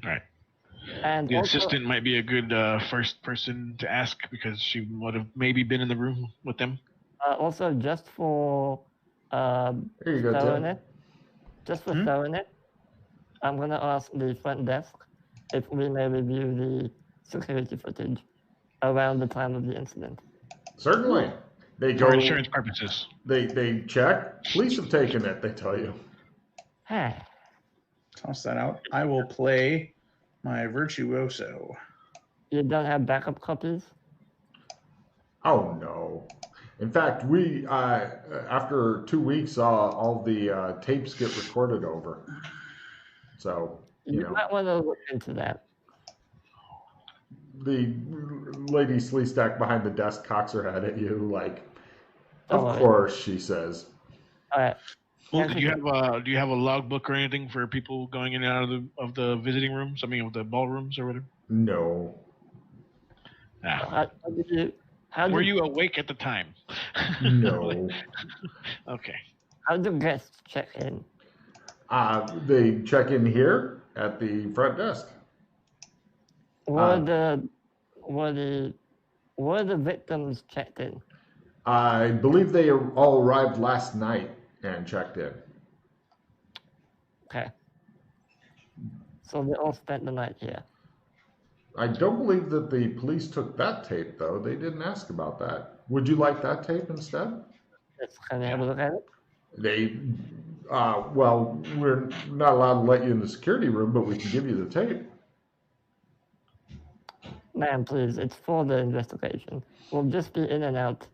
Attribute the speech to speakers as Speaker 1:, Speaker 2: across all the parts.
Speaker 1: All right.
Speaker 2: And
Speaker 1: The
Speaker 2: also,
Speaker 1: assistant might be a good first person to ask because she would have maybe been in the room with them.
Speaker 2: also just for
Speaker 3: Here you go,
Speaker 2: throwing
Speaker 3: Tim.
Speaker 2: it, throwing it, I'm gonna ask the front desk if we may review the security footage around the time of the incident.
Speaker 3: Certainly. They
Speaker 1: For
Speaker 3: go.
Speaker 1: insurance purposes.
Speaker 3: They check. Police have taken it. They tell you.
Speaker 4: Toss that out. I will play my virtuoso.
Speaker 2: You don't have backup copies?
Speaker 3: Oh no. In fact, we after 2 weeks, all the tapes get recorded over. So
Speaker 2: You might want to look into that.
Speaker 3: The lady Sleestack behind the desk cocks her head at you like, of
Speaker 2: Don't worry.
Speaker 3: course, she says.
Speaker 2: All right.
Speaker 1: Well, do you have a logbook or anything for people going in and out of the visiting rooms? I mean, of the ballrooms or whatever.
Speaker 3: No.
Speaker 1: Were you awake at the time?
Speaker 3: No.
Speaker 1: Okay.
Speaker 2: How do guests check in?
Speaker 3: They check in here at the front desk.
Speaker 2: Were the victims checked in?
Speaker 3: I believe they all arrived last night and checked in.
Speaker 2: Okay. So they all spent the night here.
Speaker 3: I don't believe that the police took that tape, though. They didn't ask about that. Would you like that tape instead?
Speaker 2: Yes, can I have a look at it?
Speaker 3: They, well, we're not allowed to let you in the security room, but we can give you the tape.
Speaker 2: Ma'am, please, it's for the investigation. We'll just be in and out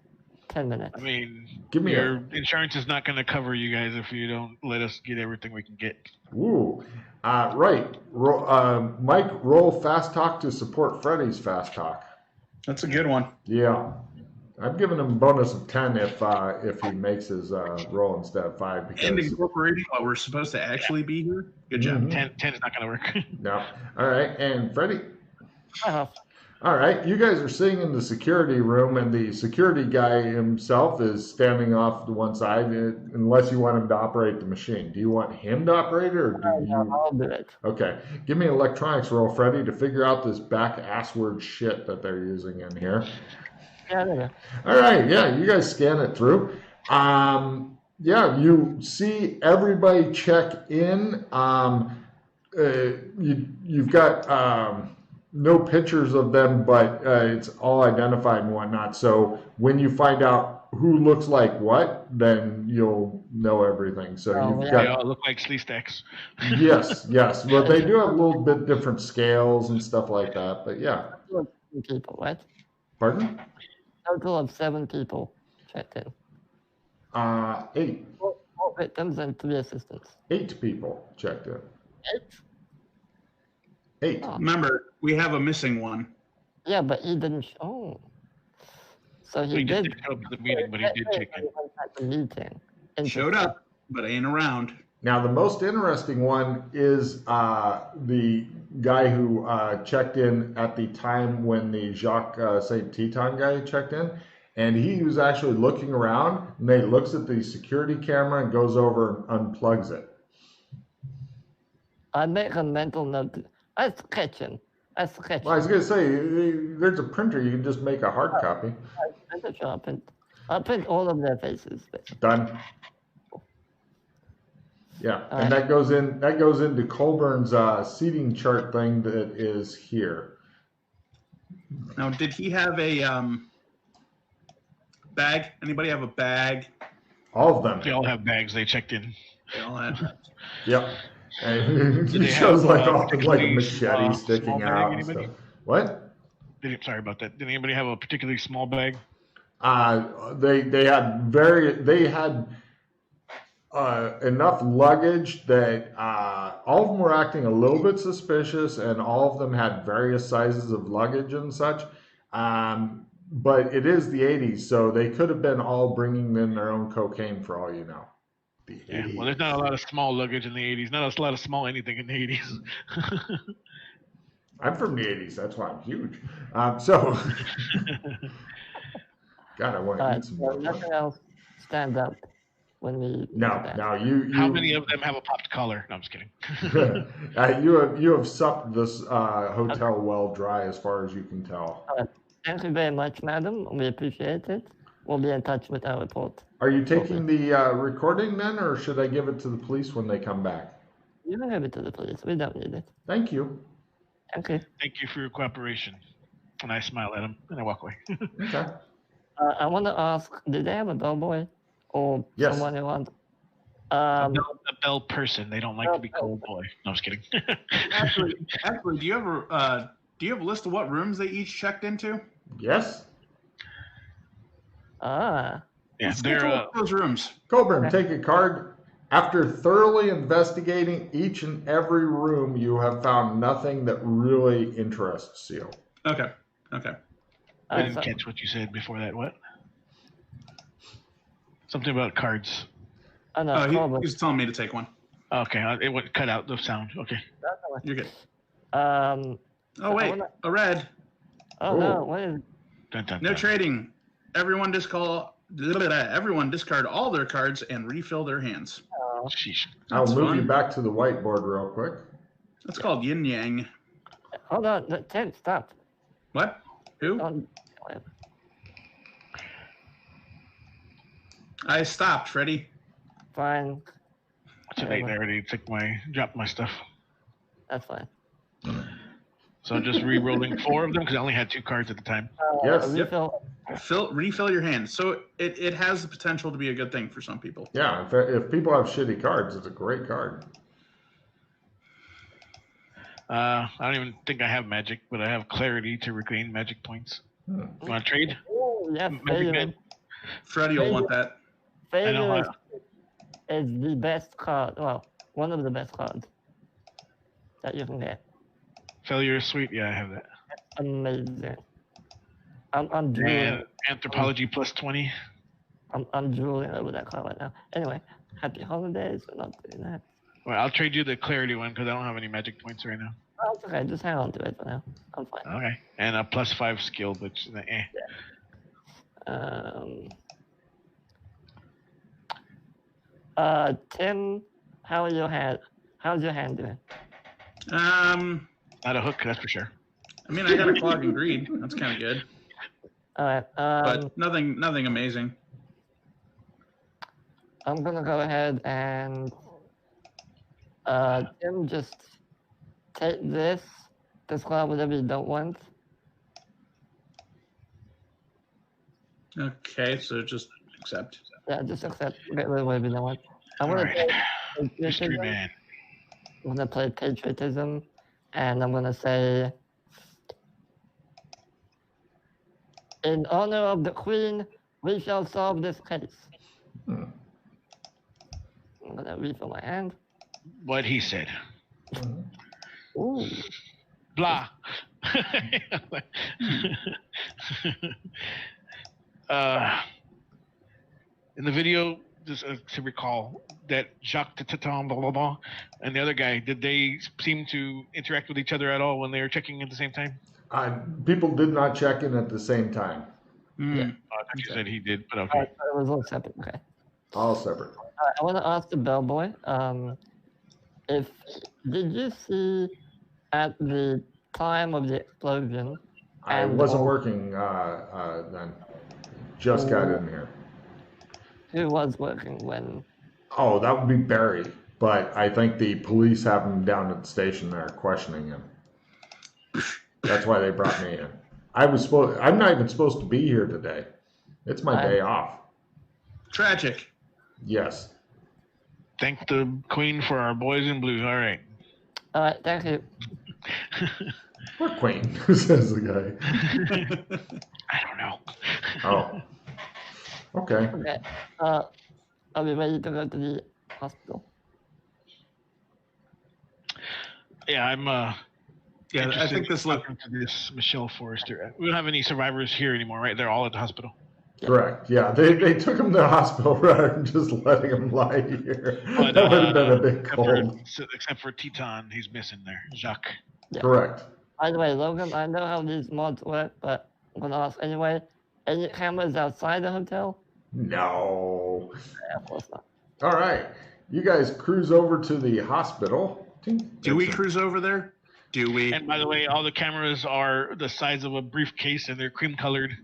Speaker 2: 10 minutes.
Speaker 1: I mean,
Speaker 3: Give me
Speaker 1: your insurance is not going to cover you guys if you don't let us get everything we can get.
Speaker 3: Ooh. Right. Mike, roll fast talk to support Freddy's fast talk.
Speaker 4: That's a good one.
Speaker 3: Yeah. I'm giving him a bonus of 10 if he makes his roll instead of 5. Because...
Speaker 4: And incorporating what we're supposed to actually be here. Good job.
Speaker 1: 10 is not going to work.
Speaker 3: No. All right. And Freddy?
Speaker 2: Uh-huh.
Speaker 3: All right. You guys are sitting in the security room, and the security guy himself is standing off to one side, unless you want him to operate the machine. Do you want him to operate it, or do you?
Speaker 2: I'll do it.
Speaker 3: Okay. Give me an electronics roll, Freddy, to figure out this back assword shit that they're using in here.
Speaker 2: Yeah.
Speaker 3: All right. Yeah, you guys scan it through. Yeah, you see everybody check in. You've got no pictures of them, but it's all identified and whatnot. So when you find out who looks like what, then you'll know everything. So you've got.
Speaker 1: They all look like Sleestacks.
Speaker 3: Yes. But they do have a little bit different scales and stuff like that. But yeah.
Speaker 2: People, right?
Speaker 3: Pardon?
Speaker 2: Total of 7 people checked in.
Speaker 3: 8.
Speaker 2: 4 victims and 3 assistants.
Speaker 3: 8 people checked in.
Speaker 2: 8?
Speaker 3: 8.
Speaker 2: Oh.
Speaker 4: Remember, we have a missing one.
Speaker 2: Yeah, but he didn't. So he
Speaker 1: Just
Speaker 2: did.
Speaker 1: didn't show up to the meeting, but he did check in.
Speaker 2: At the meeting.
Speaker 4: Showed up, but ain't around.
Speaker 3: Now, the most interesting one is the guy who checked in at the time when the Jacques St. Titan guy checked in. And he was actually looking around, and then he looks at the security camera and goes over and unplugs it.
Speaker 2: I make a mental note. I sketch him.
Speaker 3: Well, I was going to say, there's a printer. You can just make a hard copy.
Speaker 2: I'll print all of their faces.
Speaker 3: Done. Yeah, and that goes into Colburn's seating chart thing that is here.
Speaker 4: Now, did he have a bag? Anybody have a bag?
Speaker 3: All of them.
Speaker 1: They all have bags. They checked in.
Speaker 4: They all had bags.
Speaker 3: Yep. And it shows like a machete sticking out and stuff. What?
Speaker 1: Sorry about that. Did anybody have a particularly small bag?
Speaker 3: They had enough luggage that all of them were acting a little bit suspicious, and all of them had various sizes of luggage and such. But it is the 80s, so they could have been all bringing in their own cocaine for all you know.
Speaker 1: Yeah, well, there's not a lot of small luggage in the 80s. Not a lot of small anything in the 80s.
Speaker 3: I'm from the 80s. That's why I'm huge. So, God, I want to eat some more.
Speaker 2: Nothing else stand up. when we
Speaker 3: No, you.
Speaker 1: How many of them have a popped collar? No, I'm just kidding.
Speaker 3: You have supped this hotel well dry as far as you can tell.
Speaker 2: Thank you very much, madam. We appreciate it. We'll be in touch with our report.
Speaker 3: Are you taking the recording then, or should I give it to the police when they come back?
Speaker 2: You can give it to the police. We don't need it.
Speaker 3: Thank you.
Speaker 2: Okay.
Speaker 1: Thank you for your cooperation. And I smile at him and I walk away.
Speaker 3: Okay.
Speaker 2: I want to ask, did they have a bellboy or
Speaker 3: Yes.
Speaker 2: someone around?
Speaker 1: A bell person. They don't like to be called boy. No, I'm just kidding.
Speaker 4: Actually, do you have a list of what rooms they each checked into?
Speaker 3: Yes.
Speaker 2: Ah.
Speaker 1: Yeah,
Speaker 4: Let's
Speaker 1: they're
Speaker 4: go to those rooms.
Speaker 3: Coburn, take a card. After thoroughly investigating each and every room, you have found nothing that really interests you.
Speaker 4: Okay.
Speaker 1: I didn't catch what you said before that. What? Something about cards.
Speaker 2: Oh, no,
Speaker 4: he was telling me to take one.
Speaker 1: Okay, it went cut out the sound. Okay.
Speaker 4: You're good.
Speaker 2: Oh,
Speaker 4: wait, a red.
Speaker 2: Oh, no, what is
Speaker 4: No trading. Everyone discard all their cards and refill their hands.
Speaker 2: Oh.
Speaker 1: Sheesh.
Speaker 3: I'll move you back to the whiteboard real quick.
Speaker 4: That's called yin yang.
Speaker 2: Hold on, Ted, stop.
Speaker 4: What? Who? I stopped, Freddy.
Speaker 2: Fine.
Speaker 1: Too late. I already dropped my stuff.
Speaker 2: That's fine.
Speaker 1: So I'm just re-rolling 4 of them because I only had 2 cards at the time.
Speaker 3: Yes.
Speaker 2: Refill.
Speaker 4: Refill your hands. So it has the potential to be a good thing for some people.
Speaker 3: Yeah, if people have shitty cards, it's a great card.
Speaker 1: I don't even think I have magic, but I have clarity to regain magic points. You want to trade?
Speaker 2: Oh, yeah,
Speaker 1: Magic Man?
Speaker 4: Freddy will want that.
Speaker 2: Failure is the best card. Well, one of the best cards that you can get.
Speaker 1: Failure is sweet. Yeah, I have that.
Speaker 2: Amazing. I'm drooling.
Speaker 1: And anthropology plus 20.
Speaker 2: I'm drooling over that card right now. Anyway, happy holidays. We're not doing that.
Speaker 1: Well, I'll trade you the clarity one because I don't have any magic points right now.
Speaker 2: Oh, it's okay. Just hang on to it for now. I'm fine.
Speaker 1: Okay. And a plus 5 skill, which eh.
Speaker 2: Tim, how's your hand doing?
Speaker 1: Not a hook, that's for sure.
Speaker 4: I mean, I got a clog and greed. That's kind of good.
Speaker 2: All right.
Speaker 4: But nothing amazing.
Speaker 2: I'm gonna go ahead and Tim, just take this. Discard whatever you don't want.
Speaker 4: Okay, so just accept.
Speaker 2: Yeah, just accept. Get rid of whatever you don't want. I'm gonna play
Speaker 1: Mystery
Speaker 2: patriotism.
Speaker 1: man.
Speaker 2: I'm gonna play patriotism, and I'm gonna say, in honor of the Queen, we shall solve this case. I'm gonna refill my hand.
Speaker 1: What he said.
Speaker 2: Ooh.
Speaker 1: Blah. In the video, just to recall, that Jacques Titan, blah, blah, blah, and the other guy, did they seem to interact with each other at all when they were checking at the same time?
Speaker 3: People did not check in at the same time.
Speaker 2: Yeah.
Speaker 1: I thought you said he did, but okay.
Speaker 2: It was all separate. Okay.
Speaker 3: All separate.
Speaker 2: I want to ask the bellboy. Did you see at the time of the explosion?
Speaker 3: I wasn't working then. Just got in here.
Speaker 2: Who was working when?
Speaker 3: Oh, that would be Barry. But I think the police have him down at the station there questioning him. That's why they brought me in. I'm not even supposed to be here today. It's my day off.
Speaker 4: Tragic.
Speaker 3: Yes.
Speaker 1: Thank the Queen for our boys in blue. All right.
Speaker 2: All right, thank you.
Speaker 3: What Queen? Says the guy.
Speaker 1: I don't know.
Speaker 3: Oh. Okay.
Speaker 2: Okay. Are we ready to go to the hospital?
Speaker 1: Yeah, I'm
Speaker 4: Yeah, I think this look.
Speaker 1: to this Michelle Forrester. We don't have any survivors here anymore, right? They're all at the hospital.
Speaker 3: Correct. Yeah, they took him to the hospital rather than just letting him lie here.
Speaker 1: But,
Speaker 3: that would have been a big cold.
Speaker 1: Except for Titan, he's missing there. Jacques.
Speaker 2: Yeah.
Speaker 3: Correct.
Speaker 2: By the way, Logan, I know how these mods work, but I'm gonna ask anyway. Any cameras outside the hotel?
Speaker 3: No.
Speaker 2: Yeah, of course not.
Speaker 3: All right. You guys cruise over to the hospital.
Speaker 4: Do we cruise over there? Do we?
Speaker 1: And by the way, all the cameras are the size of a briefcase, and they're cream colored.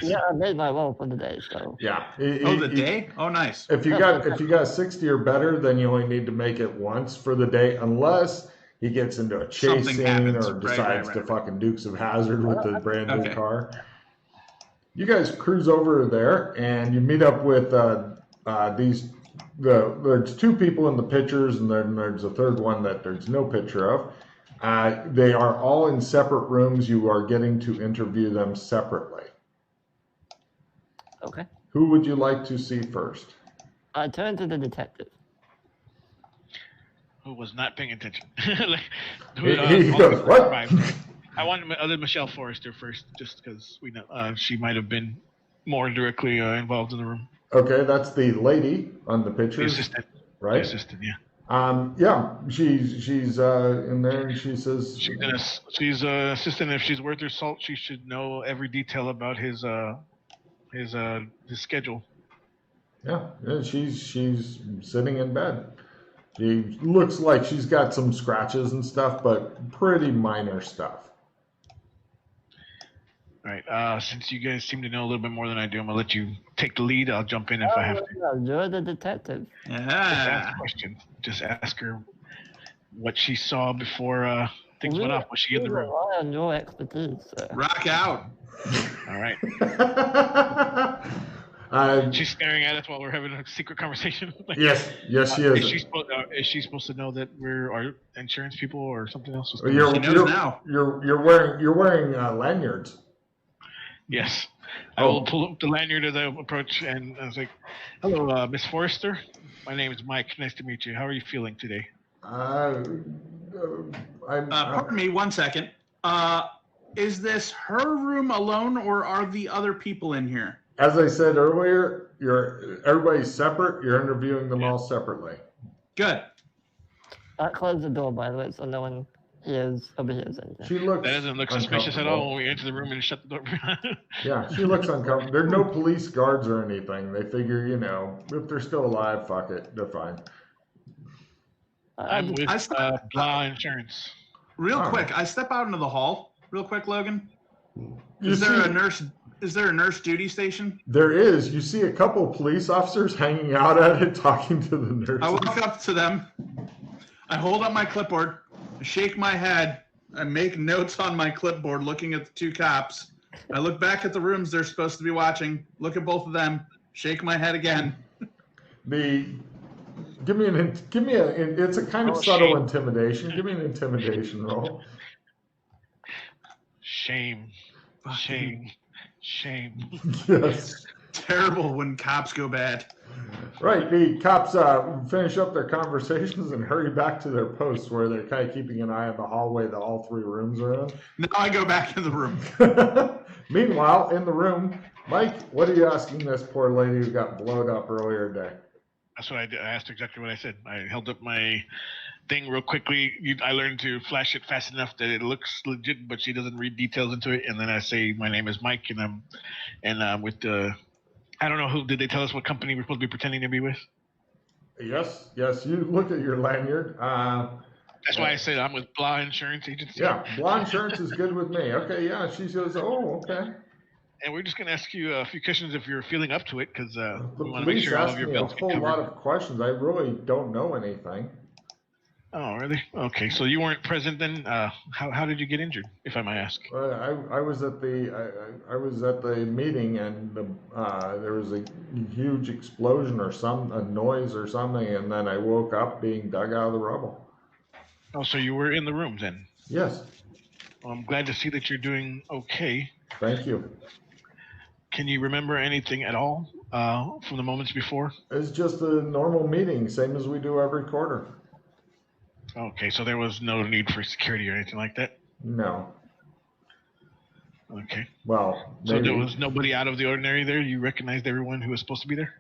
Speaker 2: Yeah, I made my roll for the day, so.
Speaker 3: Yeah.
Speaker 4: The day? Oh, nice.
Speaker 3: If you got 60 or better, then you only need to make it once for the day, unless he gets into a chase
Speaker 4: Something
Speaker 3: scene
Speaker 4: happens.
Speaker 3: or decides to fucking Dukes of Hazzard with the brand new
Speaker 4: Okay.
Speaker 3: car. You guys cruise over there, and you meet up with there's two people in the pictures, and then there's a third one that there's no picture of. They are all in separate rooms. You are getting to interview them separately.
Speaker 2: Okay.
Speaker 3: Who would you like to see first?
Speaker 2: I turn to the detective.
Speaker 1: Who was not paying attention.
Speaker 3: He goes, what?
Speaker 1: I wanted other Michelle Forrester first, just because we know she might have been more directly involved in the room.
Speaker 3: Okay, that's the lady on the pictures,
Speaker 1: The assistant,
Speaker 3: right?
Speaker 1: The assistant, yeah.
Speaker 3: Yeah, she's in there, and she says
Speaker 1: she's an assistant. If she's worth her salt, she should know every detail about his schedule.
Speaker 3: Yeah, she's sitting in bed. She looks like she's got some scratches and stuff, but pretty minor stuff.
Speaker 1: All right. Since you guys seem to know a little bit more than I do, I'm gonna let you take the lead. I'll jump in if I have to.
Speaker 2: No, you're the detective.
Speaker 1: Just ask a question. Just ask her what she saw before things went off. Was she in the room?
Speaker 2: Rely on your expertise, sir.
Speaker 4: Rock out.
Speaker 1: All right. She's staring at us while we're having a secret conversation.
Speaker 3: Yes, she is.
Speaker 1: Is she supposed to know that we're our insurance people or something else?
Speaker 4: She knows now.
Speaker 3: You're wearing lanyards.
Speaker 1: Yes. I will pull up the lanyard as I approach, and I was like, "Hello, Miss Forrester. My name is Mike. Nice to meet you. How are you feeling today?"
Speaker 4: Pardon me, 1 second. Is this her room alone, or are the other people in here?
Speaker 3: As I said earlier, everybody's separate. You're interviewing them all separately.
Speaker 4: Good.
Speaker 2: I closed the door, by the way, so no one hears overhears anything.
Speaker 1: That doesn't look suspicious at all when we enter the room and shut the door.
Speaker 3: Yeah, she looks uncomfortable. There's no police guards or anything. They figure, if they're still alive, fuck it, they're fine.
Speaker 1: I'm with Blah Insurance.
Speaker 4: Real quick, I step out into the hall. Real quick, Logan. Is there a nurse duty station?
Speaker 3: There is. You see a couple of police officers hanging out at it, talking to the nurses.
Speaker 4: I walk up to them. I hold up my clipboard, shake my head, I make notes on my clipboard looking at the two cops. I look back at the rooms they're supposed to be watching, look at both of them, shake my head again.
Speaker 3: Give me it's a kind of subtle intimidation. Give me an intimidation roll.
Speaker 1: Shame.
Speaker 3: Yes.
Speaker 4: Terrible when cops go bad.
Speaker 3: Right, the cops finish up their conversations and hurry back to their posts where they're kind of keeping an eye on the hallway that all three rooms are in.
Speaker 4: Now I go back in the room.
Speaker 3: Meanwhile, in the room, Mike, what are you asking this poor lady who got blowed up earlier today?
Speaker 1: That's what I did. I asked exactly what I said. I held up my thing real quickly. I learned to flash it fast enough that it looks legit, but she doesn't read details into it. And then I say, my name is Mike, and I'm with the... I don't know who. Did they tell us what company we're supposed to be pretending to be with?
Speaker 3: Yes. You look at your lanyard.
Speaker 1: That's why I said I'm with Blah Insurance Agency.
Speaker 3: Yeah, Blah Insurance is good with me. Okay, yeah. She says, oh, okay.
Speaker 1: And we're just going to ask you a few questions if you're feeling up to it, because we want to
Speaker 3: police
Speaker 1: make sure all of
Speaker 3: asked
Speaker 1: your
Speaker 3: me
Speaker 1: bills
Speaker 3: a
Speaker 1: get
Speaker 3: whole
Speaker 1: covered.
Speaker 3: lot of questions. I really don't know anything.
Speaker 1: Oh, really? Okay, so you weren't present then. How did you get injured, if I might ask?
Speaker 3: I was at the meeting, and there was a huge explosion or a noise or something, and then I woke up being dug out of the rubble.
Speaker 1: Oh, so you were in the room then?
Speaker 3: Yes.
Speaker 1: Well, I'm glad to see that you're doing okay.
Speaker 3: Thank you.
Speaker 1: Can you remember anything at all from the moments before?
Speaker 3: It's just a normal meeting, same as we do every quarter.
Speaker 1: Okay, so there was no need for security or anything like that?
Speaker 3: No.
Speaker 1: Okay.
Speaker 3: Well,
Speaker 1: maybe. So there was nobody out of the ordinary there? You recognized everyone who was supposed to be there?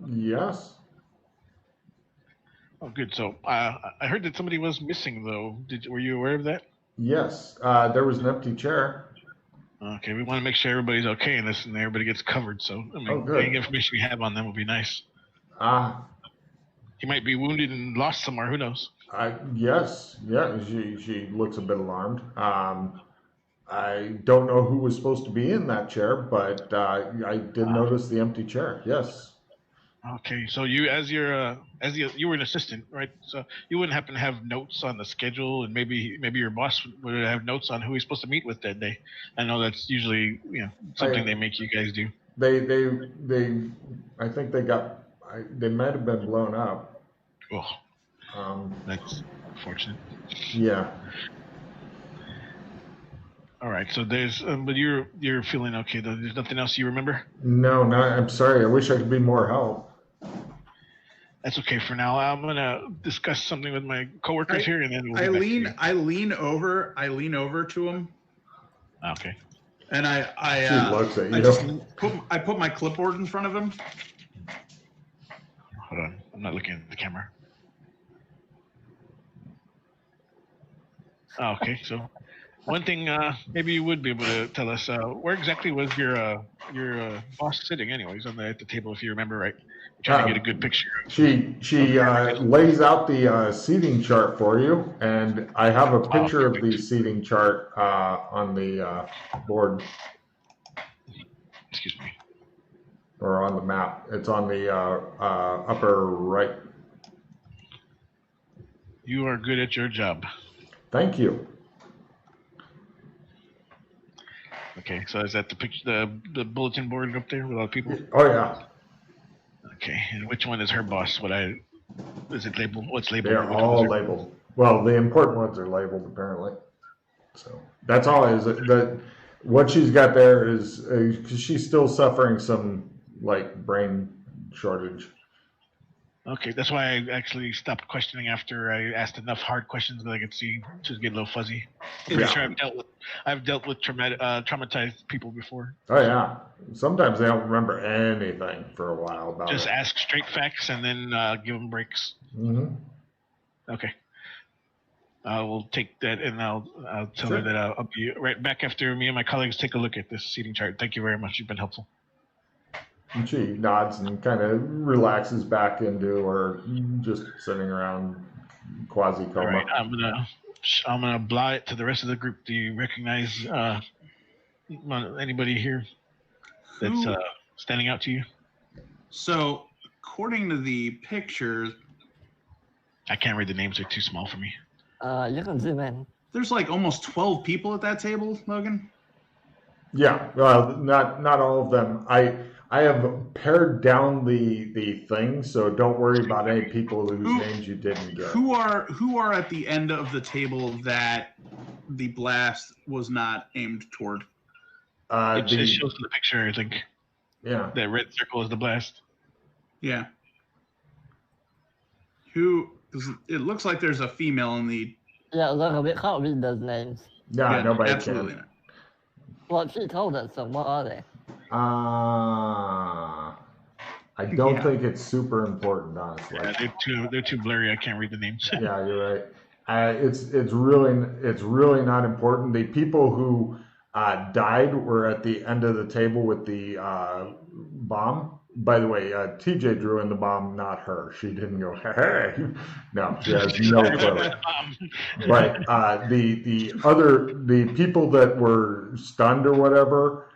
Speaker 3: Yes.
Speaker 1: Oh, good. So I heard that somebody was missing, though. Were you aware of that?
Speaker 3: Yes. There was an empty chair.
Speaker 1: Okay, we want to make sure everybody's okay in this and everybody gets covered. So, I mean,
Speaker 3: good.
Speaker 1: any information we have on them will be nice.
Speaker 3: Ah,
Speaker 1: He might be wounded and lost somewhere. Who knows?
Speaker 3: yes, yeah. She looks a bit alarmed. I don't know who was supposed to be in that chair, but I did notice the empty chair. Yes.
Speaker 1: Okay, so you, you were an assistant, right? So you wouldn't happen to have notes on the schedule, and maybe your boss would have notes on who he's supposed to meet with that day. I know that's usually something they make you guys do.
Speaker 3: They I think they might have been blown up.
Speaker 1: Oh, that's unfortunate.
Speaker 3: Yeah.
Speaker 1: All right, so there's, but you're feeling okay though. There's nothing else you remember?
Speaker 3: No, I'm sorry. I wish I could be more help.
Speaker 1: That's okay for now. I'm gonna discuss something with my coworkers here, and then we'll
Speaker 4: I lean over to him.
Speaker 1: Okay.
Speaker 4: And
Speaker 3: She looks at you.
Speaker 4: I put my clipboard in front of him.
Speaker 1: Hold on, I'm not looking at the camera. Okay, so one thing, maybe you would be able to tell us where exactly was your boss sitting, anyways, at the table, if you remember right. Trying to get a good picture.
Speaker 3: She lays out the seating chart for you, and I have a picture of the seating chart on the board.
Speaker 1: Excuse me.
Speaker 3: Or on the map. It's on the upper right.
Speaker 1: You are good at your job.
Speaker 3: Thank you.
Speaker 1: Okay, so is that the picture, the bulletin board up there with all the people?
Speaker 3: Oh yeah.
Speaker 1: Okay, and which one is her boss? Is it labeled? What's labeled?
Speaker 3: They're all labeled. Well, the important ones are labeled apparently. So that's all it is. What she's got there is because she's still suffering some brain shortage.
Speaker 1: Okay, that's why I actually stopped questioning after I asked enough hard questions that I could see just get a little fuzzy. I'm pretty sure I've dealt with traumatized people before.
Speaker 3: Oh yeah, sometimes they don't remember anything for a while about
Speaker 1: just
Speaker 3: it.
Speaker 1: Ask straight facts and then give them breaks.
Speaker 3: Mm-hmm.
Speaker 1: Okay. I will take that and I'll tell her that I'll be right back after me and my colleagues take a look at this seating chart. Thank you very much. You've been helpful.
Speaker 3: And she nods and kind of relaxes back into her just sitting around quasi-coma.
Speaker 1: All right, I'm gonna blah it to the rest of the group. Do you recognize anybody here that's standing out to you?
Speaker 4: So, according to the pictures,
Speaker 1: I can't read the names; they're too small for me.
Speaker 2: You can zoom in.
Speaker 4: There's almost 12 people at that table, Logan.
Speaker 3: Yeah, well, not all of them. I have pared down the thing, so don't worry about any people whose names you didn't get.
Speaker 4: Who are at the end of the table that the blast was not aimed toward?
Speaker 1: It shows in the picture, I think.
Speaker 3: Yeah.
Speaker 1: That red circle is the blast.
Speaker 4: Yeah. Who? It looks like there's a female in the.
Speaker 2: Yeah, look, we can't read those names.
Speaker 3: Yeah, nobody
Speaker 4: absolutely
Speaker 3: can.
Speaker 4: Not.
Speaker 2: Well, she told us, so what are they?
Speaker 3: I don't think it's super important, honestly.
Speaker 1: Yeah, they're too blurry. I can't read the names.
Speaker 3: Yeah, you're right. It's really not important. The people who died were at the end of the table with the bomb. By the way, TJ drew in the bomb, not her. She didn't go, hey. No, she has no clue. But the people that were stunned or whatever,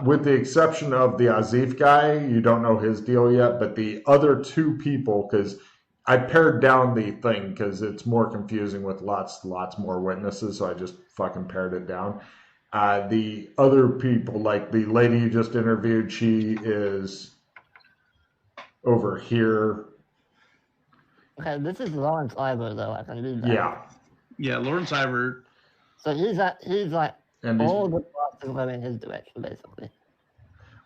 Speaker 3: with the exception of the Azif guy, you don't know his deal yet, but the other two people, because I pared down the thing because it's more confusing with lots more witnesses, so I just fucking pared it down. The other people, like the lady you just interviewed, she is over here.
Speaker 2: Okay, this is Lawrence Ivor, though. I can read that.
Speaker 4: Yeah, Lawrence Ivor.
Speaker 2: So he's like all the plots are going in his direction, basically.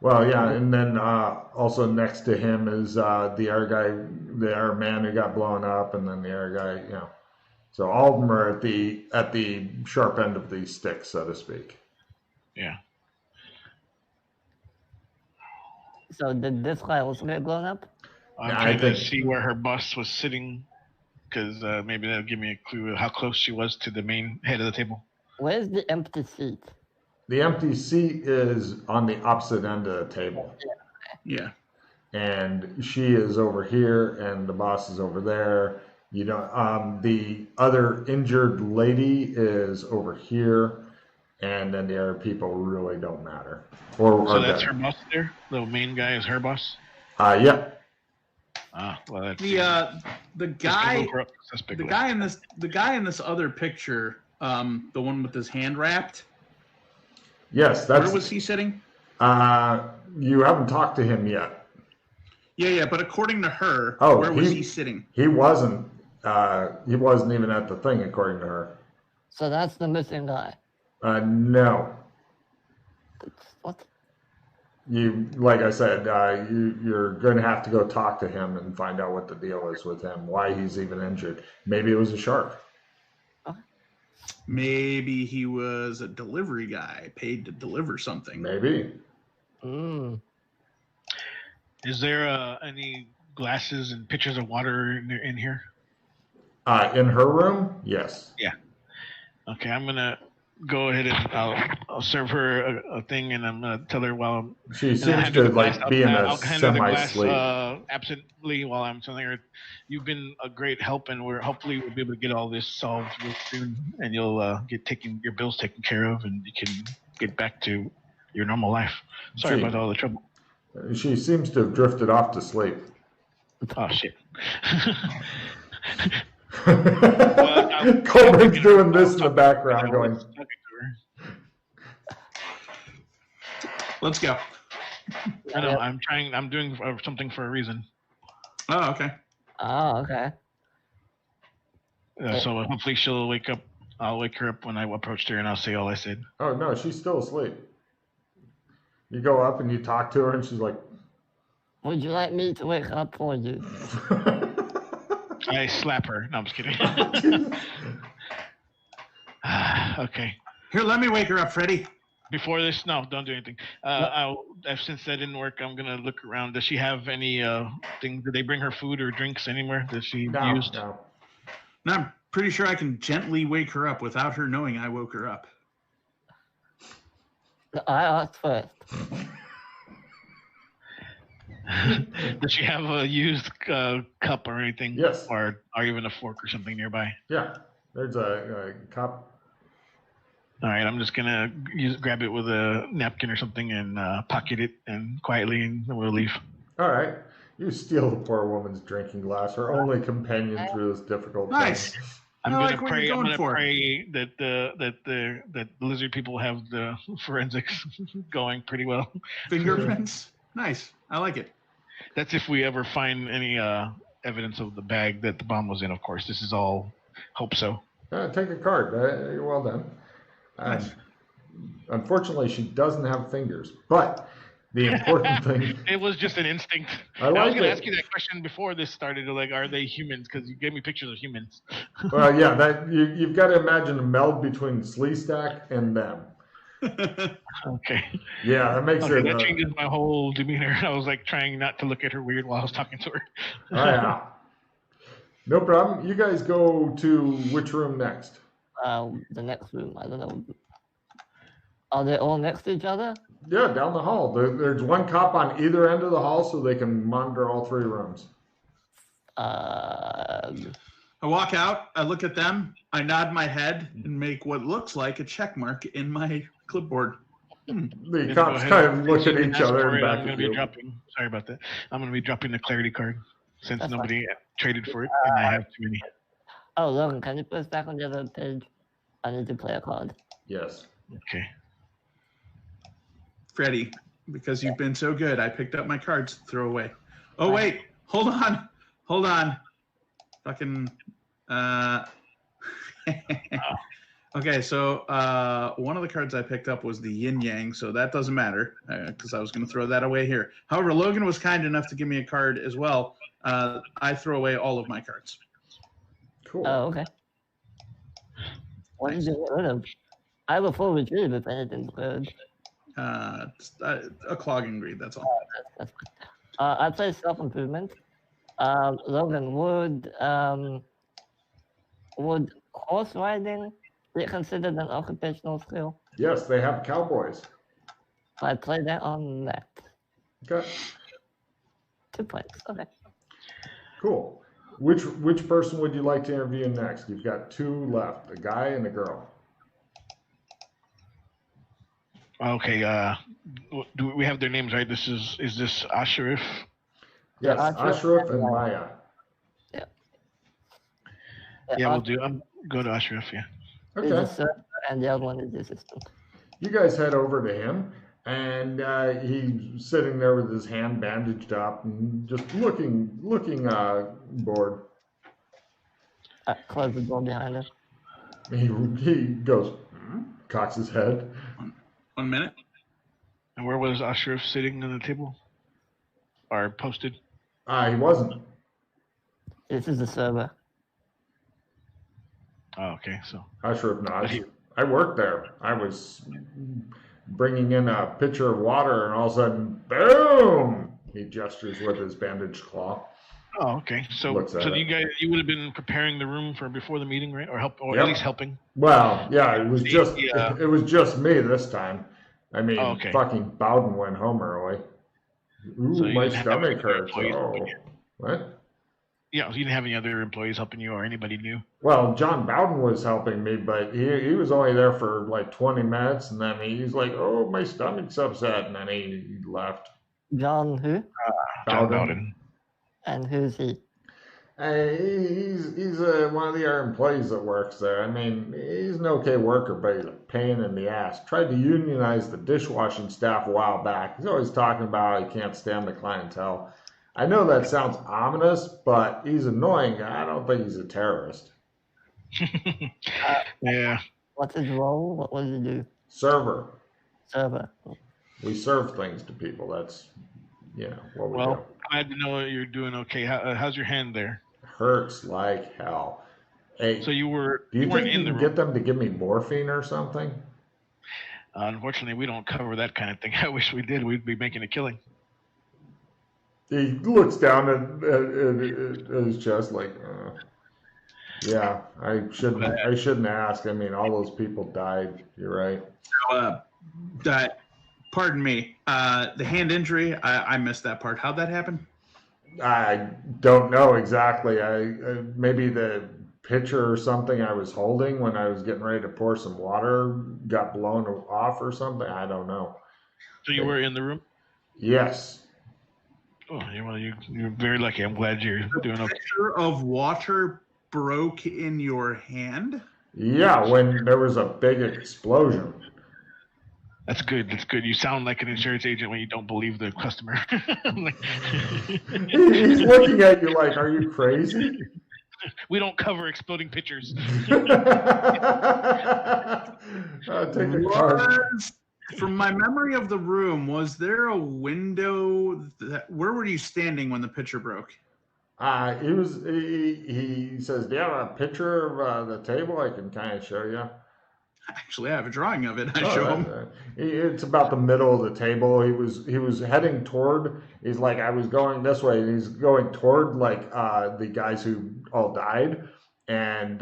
Speaker 3: Well, yeah, and then also next to him is the air guy, the air man who got blown up, and then the air guy, So all of them are at the sharp end of the stick, so to speak.
Speaker 1: Yeah.
Speaker 2: So did this guy also get blown up?
Speaker 1: I'm trying to see where her boss was sitting, because maybe that'll give me a clue of how close she was to the main head of the table.
Speaker 2: Where's the empty seat?
Speaker 3: The empty seat is on the opposite end of the table.
Speaker 4: Yeah.
Speaker 3: And she is over here, and the boss is over there. You know, the other injured lady is over here, and then the other people really don't matter.
Speaker 1: So that's her boss there? The main guy is her boss?
Speaker 3: Yeah.
Speaker 1: Well, that's
Speaker 4: The guy
Speaker 1: suspect.
Speaker 4: the guy in this other picture, the one with his hand wrapped.
Speaker 3: Yes, that's.
Speaker 4: Where was he sitting?
Speaker 3: You haven't talked to him yet.
Speaker 4: Yeah, but according to her, where was he sitting?
Speaker 3: He wasn't even at the thing, according to her.
Speaker 2: So that's the missing guy.
Speaker 3: No.
Speaker 2: What?
Speaker 3: Like I said, you're going to have to go talk to him and find out what the deal is with him, why he's even injured. Maybe it was a shark.
Speaker 4: Maybe he was a delivery guy, paid to deliver something.
Speaker 3: Maybe.
Speaker 1: Is there any glasses and pitchers of water in here?
Speaker 3: In her room, yes.
Speaker 1: Yeah. Okay, I'm gonna go ahead and I'll serve her a thing, and I'm gonna tell her while
Speaker 3: she seems to be in a semi-sleep.
Speaker 1: Absently while I'm telling her, you've been a great help, and hopefully we'll be able to get all this solved real soon, and you'll get your bills taken care of, and you can get back to your normal life. Sorry about all the trouble.
Speaker 3: She seems to have drifted off to sleep.
Speaker 1: Oh shit.
Speaker 3: Coleman's doing this in the background going.
Speaker 4: Let's go.
Speaker 1: I know, I'm doing something for a reason.
Speaker 4: Oh, okay.
Speaker 1: So hopefully she'll wake up. I'll wake her up when I approached her, and I'll say all I said.
Speaker 3: Oh, no, she's still asleep. You go up and you talk to her, and she's like,
Speaker 2: would you like me to wake up for you?
Speaker 1: I slap her. No, I'm just kidding. Okay.
Speaker 4: Here, let me wake her up, Freddy.
Speaker 1: Before this, no, don't do anything. Since that didn't work, I'm gonna look around. Does she have any things? Did they bring her food or drinks anywhere that she used?
Speaker 3: No.
Speaker 4: No, I'm pretty sure I can gently wake her up without her knowing I woke her up.
Speaker 2: I asked first.
Speaker 1: Does she have a used cup or anything?
Speaker 3: Yes.
Speaker 1: Or even a fork or something nearby?
Speaker 3: Yeah, there's a cup.
Speaker 1: All right, I'm just gonna grab it with a napkin or something and pocket it and quietly, and then we'll leave.
Speaker 3: All right, you steal the poor woman's drinking glass, her only companion through this difficult time.
Speaker 4: Nice. I'm gonna pray
Speaker 1: that the lizard people have the forensics going pretty well.
Speaker 4: Fingerprints. Nice. I like it.
Speaker 1: That's if we ever find any evidence of the bag that the bomb was in. Of course, this is all hope so.
Speaker 3: Take a card. You're well done.
Speaker 4: Nice.
Speaker 3: Unfortunately, she doesn't have fingers, but the important thing.
Speaker 1: It was just an instinct.
Speaker 3: I was
Speaker 1: going to ask you that question before this started. Like, are they humans? Because you gave me pictures of humans.
Speaker 3: Well, yeah, that you've got to imagine a meld between Sleestack and them.
Speaker 1: Okay.
Speaker 3: Yeah, that makes it.
Speaker 1: That changes my whole demeanor. I was like trying not to look at her weird while I was talking to her.
Speaker 3: Yeah. No problem. You guys go to which room next?
Speaker 2: The next room. I don't know. Are they all next to each other?
Speaker 3: Yeah, down the hall. There's one cop on either end of the hall, so they can monitor all three rooms.
Speaker 4: I walk out. I look at them. I nod my head and make what looks like a check mark in my clipboard.
Speaker 3: The cops kind of look at each other and back at you.
Speaker 1: Sorry about that. I'm going to be dropping the clarity card since nobody traded for it, and I have too many.
Speaker 2: Oh, Logan, can you put us back on the other page? I need to play a card.
Speaker 3: Yes.
Speaker 1: Okay.
Speaker 4: Freddy, because you've been so good, I picked up my cards to throw away. Oh, wait. Hold on. Fucking... Okay, so one of the cards I picked up was the yin yang, so that doesn't matter because I was going to throw that away here. However, Logan was kind enough to give me a card as well. I throw away all of my cards.
Speaker 3: Cool.
Speaker 2: Oh, okay. What did you get rid of? I have a full retrieve if anything's good.
Speaker 4: A clogging greed, that's all.
Speaker 2: That's I play self-improvement. Logan, would horse riding be considered an occupational skill?
Speaker 3: Yes, they have cowboys.
Speaker 2: I play that on that.
Speaker 3: Okay,
Speaker 2: 2 points. Okay.
Speaker 3: cool. Which person would you like to interview next? You've got 2 left, a guy and a girl.
Speaker 1: Okay. Do we have their names right? Is this Ashraf?
Speaker 3: Yes,
Speaker 2: Ashraf
Speaker 3: Ashraf
Speaker 2: and
Speaker 3: and Maya.
Speaker 1: Yeah, we'll do. Go to Ashraf. Yeah.
Speaker 2: Is the
Speaker 3: Okay.
Speaker 2: server, and the other one is the assistant.
Speaker 3: You guys head over to him, and he's sitting there with his hand bandaged up and just looking bored.
Speaker 2: Close the door behind her.
Speaker 3: He goes, cocks his head.
Speaker 4: 1 minute.
Speaker 1: And where was Ashraf sitting on the table? Or posted?
Speaker 3: He wasn't.
Speaker 2: This is the server.
Speaker 1: Oh, okay. So
Speaker 3: Ashraf nods. I worked there. I was bringing in a pitcher of water, and all of a sudden, boom! He gestures with his bandaged claw.
Speaker 1: Oh, okay. So
Speaker 3: Looks at it.
Speaker 1: you would have been preparing the room for before the meeting, right? Or
Speaker 3: Yep.
Speaker 1: at least helping.
Speaker 3: Well, yeah, it was just
Speaker 1: Yeah.
Speaker 3: it was just me this time. I mean,
Speaker 1: Oh, okay.
Speaker 3: fucking Bowden went home early. Ooh,
Speaker 1: So you
Speaker 3: my
Speaker 1: didn't have
Speaker 3: stomach
Speaker 1: any
Speaker 3: hurts.
Speaker 1: employees
Speaker 3: Oh,
Speaker 1: helping you?
Speaker 3: what?
Speaker 1: Yeah, you didn't have any other employees helping you or anybody new.
Speaker 3: Well, John Bowden was helping me, but he was only there for like 20 minutes, and then he's like, "Oh, my stomach's upset," and then he left.
Speaker 2: John who?
Speaker 1: John Bowden.
Speaker 2: And who's he?
Speaker 3: He's one of the other employees that works there. I mean, he's an okay worker, but he's a pain in the ass. Tried to unionize the dishwashing staff a while back. He's always talking about how he can't stand the clientele. I know that sounds ominous, but he's annoying. I don't think he's a terrorist.
Speaker 1: Yeah.
Speaker 2: What's his role? What does he do?
Speaker 3: Server.
Speaker 2: Server.
Speaker 3: We serve things to people. That's, what we do.
Speaker 1: Well, glad to know you're doing okay. How's your hand there?
Speaker 3: Hurts like hell. Hey,
Speaker 1: So you
Speaker 3: do you
Speaker 1: weren't
Speaker 3: think you
Speaker 1: in the
Speaker 3: can
Speaker 1: room.
Speaker 3: get them to give me morphine or something?
Speaker 1: Unfortunately, we don't cover that kind of thing. I wish we did. We'd be making a killing.
Speaker 3: He looks down at his chest like, yeah, I shouldn't ask. I mean, all those people died. You're right.
Speaker 4: Pardon me. The hand injury, I missed that part. How'd that happen?
Speaker 3: I don't know exactly. Maybe the pitcher or something I was holding when I was getting ready to pour some water got blown off or something. I don't know.
Speaker 1: So you were in the room?
Speaker 3: Yes.
Speaker 1: Oh, you're very lucky. I'm glad you're doing okay.
Speaker 4: Pitcher of water broke in your hand?
Speaker 3: Yeah, when there was a big explosion.
Speaker 1: That's good. That's good. You sound like an insurance agent when you don't believe the customer.
Speaker 3: He's looking at you like, are you crazy?
Speaker 1: We don't cover exploding pitchers.
Speaker 3: Take the card.
Speaker 4: From my memory of the room, was there a window? Where were you standing when the pitcher broke?
Speaker 3: He says, do you have a picture of the table? I can kind of show you.
Speaker 4: Actually, I have a drawing of it. I show him.
Speaker 3: It's about the middle of the table. He was heading toward. He's like, I was going this way, and he's going toward like the guys who all died, and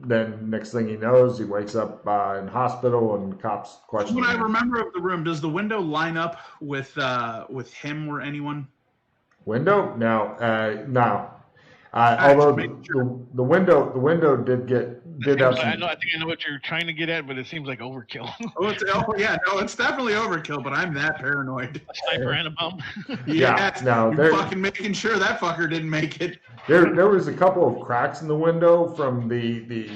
Speaker 3: then next thing he knows, he wakes up in hospital, and cops question him.
Speaker 4: What I remember of the room, does the window line up with him or anyone?
Speaker 3: Window? No, no. Although the window did have some.
Speaker 1: I think I know what you're trying to get at, but it seems like overkill.
Speaker 4: It's definitely overkill. But I'm that paranoid.
Speaker 1: A sniper and a bomb.
Speaker 4: Yes,
Speaker 3: no,
Speaker 4: you're fucking making sure that fucker didn't make it.
Speaker 3: There was a couple of cracks in the window from the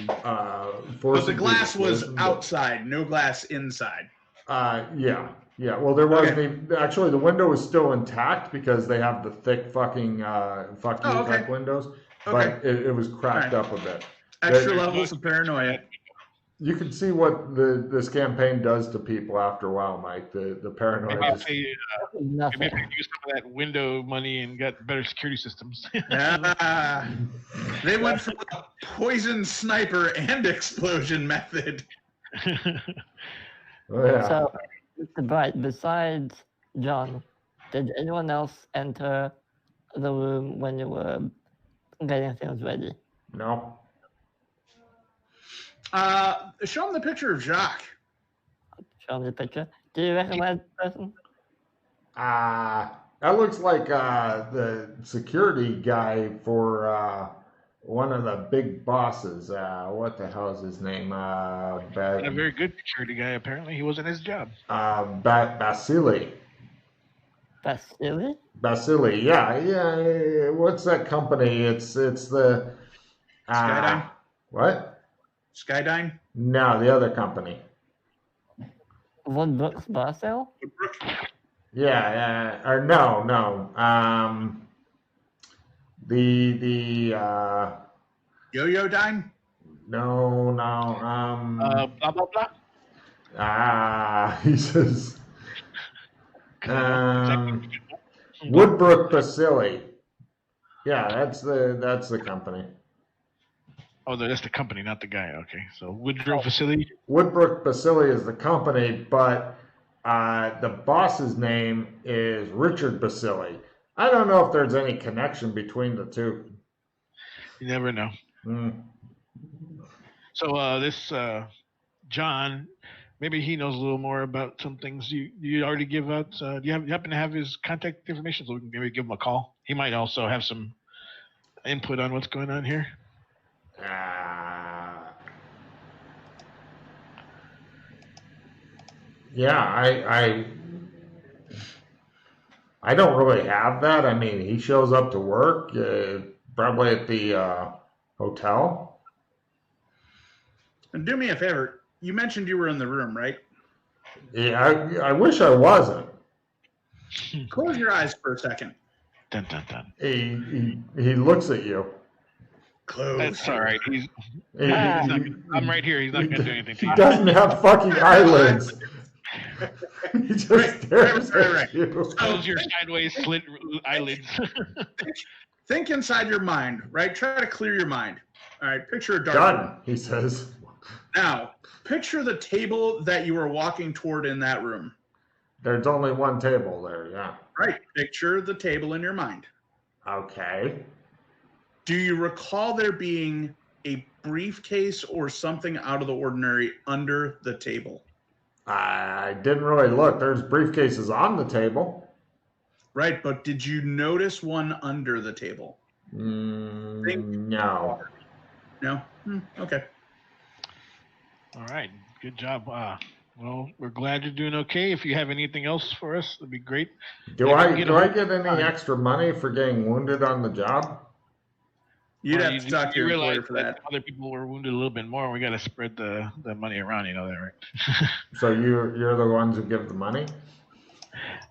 Speaker 3: force.
Speaker 4: But the glass was outside, no glass inside.
Speaker 3: Yeah. Well, there wasn't even, actually the window was still intact because they have the thick fucking type windows, but it was cracked up a bit.
Speaker 4: Extra levels of paranoia.
Speaker 3: You can see what this campaign does to people after a while, Mike. The paranoia.
Speaker 1: Maybe if they use some of that window money and got better security systems.
Speaker 4: They went for the poison sniper and explosion method.
Speaker 3: Yeah.
Speaker 2: So, Mr. besides John, did anyone else enter the room when you were getting things ready?
Speaker 3: No.
Speaker 4: Show him the picture of Jacques.
Speaker 2: Show me the picture. Do you recognize the person?
Speaker 3: That looks like the security guy for one of the big bosses. What the hell is his name?
Speaker 1: A very good security guy, apparently. He wasn't his job.
Speaker 3: Basili.
Speaker 2: Vasily?
Speaker 3: Basili, yeah. What's that company? It's the
Speaker 4: Skydyne?
Speaker 3: What?
Speaker 4: Skydyne?
Speaker 3: No, the other company.
Speaker 2: Woodbrooks Barcel?
Speaker 3: Yeah, or no. The
Speaker 4: Yo-Yo Dine?
Speaker 3: No.
Speaker 1: Blah, blah, blah.
Speaker 3: He says Woodbrook Basili. Yeah, that's the company.
Speaker 1: Oh, that's the company, not the guy. Okay, so Woodrow Facility.
Speaker 3: Woodbrook Basili is the company, but the boss's name is Richard Basili. I don't know if there's any connection between the two.
Speaker 1: You never know. So this John, maybe he knows a little more about some things. You already give out. Do you happen to have his contact information so we can maybe give him a call? He might also have some input on what's going on here.
Speaker 3: Yeah, I don't really have that. I mean, he shows up to work, probably at the hotel.
Speaker 4: And do me a favor. You mentioned you were in the room, right?
Speaker 3: Yeah, I wish I wasn't.
Speaker 4: Close your eyes for a second.
Speaker 1: Dun, dun, dun.
Speaker 3: He looks at you.
Speaker 4: Close.
Speaker 1: That's all right. I'm right here. He's not going to do anything to you.
Speaker 3: He doesn't have fucking eyelids. He just stares at you.
Speaker 1: Close your sideways slit eyelids.
Speaker 4: Think inside your mind, right? Try to clear your mind. All right, picture a dark room.
Speaker 3: Done, he says.
Speaker 4: Now, picture the table that you were walking toward in that room.
Speaker 3: There's only one table there, yeah.
Speaker 4: Right. Picture the table in your mind.
Speaker 3: Okay.
Speaker 4: Do you recall there being a briefcase or something out of the ordinary under the table?
Speaker 3: I didn't really look. There's briefcases on the table.
Speaker 4: Right, but did you notice one under the table?
Speaker 3: No.
Speaker 4: No? Okay.
Speaker 1: All right. Good job. Well, we're glad you're doing okay. If you have anything else for us, that'd be great.
Speaker 3: Do I get any extra money for getting wounded on the job?
Speaker 4: You'd have to talk to your employer for that.
Speaker 1: Other people were wounded a little bit more. We got to spread the money around. You know that, right?
Speaker 3: So you're the ones who give the money?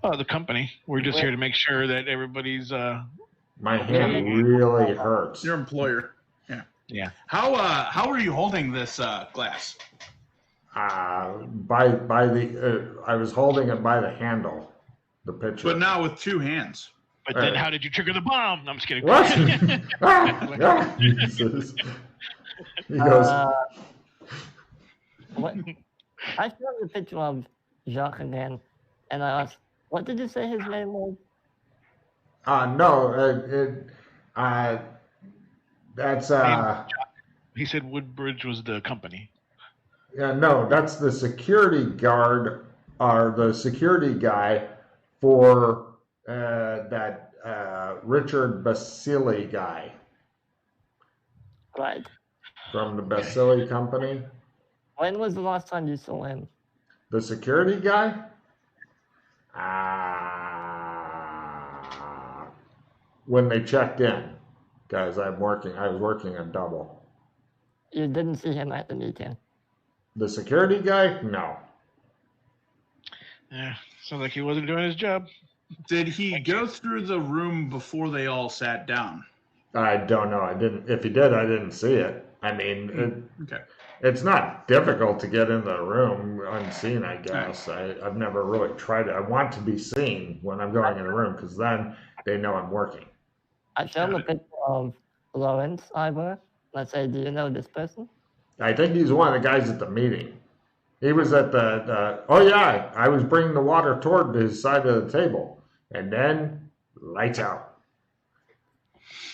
Speaker 1: Oh, the company. We're just here to make sure that everybody's.
Speaker 3: My hand really hurts.
Speaker 4: Your employer.
Speaker 1: Yeah.
Speaker 4: How are you holding this glass?
Speaker 3: By the I was holding it by the handle, the pitcher.
Speaker 4: But now with two hands.
Speaker 1: But then, how did you trigger the bomb? No, I'm just kidding.
Speaker 3: What? He goes.
Speaker 2: What? I saw the picture of Jacques again, and I asked, "What did you say his name was?"
Speaker 3: No, that's
Speaker 1: He said Woodbridge was the company.
Speaker 3: Yeah, no, that's the security guard or the security guy for that Richard Basili guy.
Speaker 2: Right.
Speaker 3: From the Basili company.
Speaker 2: When was the last time you saw him?
Speaker 3: The security guy? When they checked in, guys, I was working a double.
Speaker 2: You didn't see him at the meeting.
Speaker 3: The security guy? No.
Speaker 1: Yeah, sounds like he wasn't doing his job.
Speaker 4: Did he go through the room before they all sat down?
Speaker 3: I don't know. I didn't. If he did, I didn't see it. I mean,
Speaker 4: Okay.
Speaker 3: It's not difficult to get in the room unseen, I guess. I've never really tried it. I want to be seen when I'm going in a room because then they know I'm working.
Speaker 2: I showed him a picture of Lawrence Ivor. Let's say, do you know this person?
Speaker 3: I think he's one of the guys at the meeting. He was at oh yeah, I was bringing the water toward his side of the table. And then, lights out.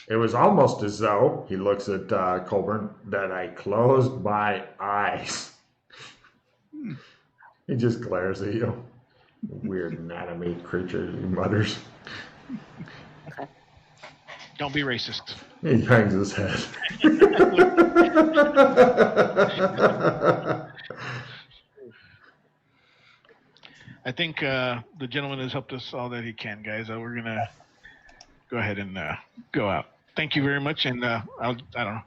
Speaker 3: It was almost as though, he looks at Colburn, that I closed my eyes. He just glares at you. Weird anatomy creature, he mutters.
Speaker 2: Okay.
Speaker 1: Don't be racist.
Speaker 3: He hangs his head.
Speaker 1: I think the gentleman has helped us all that he can, guys. We're gonna go ahead and go out. Thank you very much, and I don't know.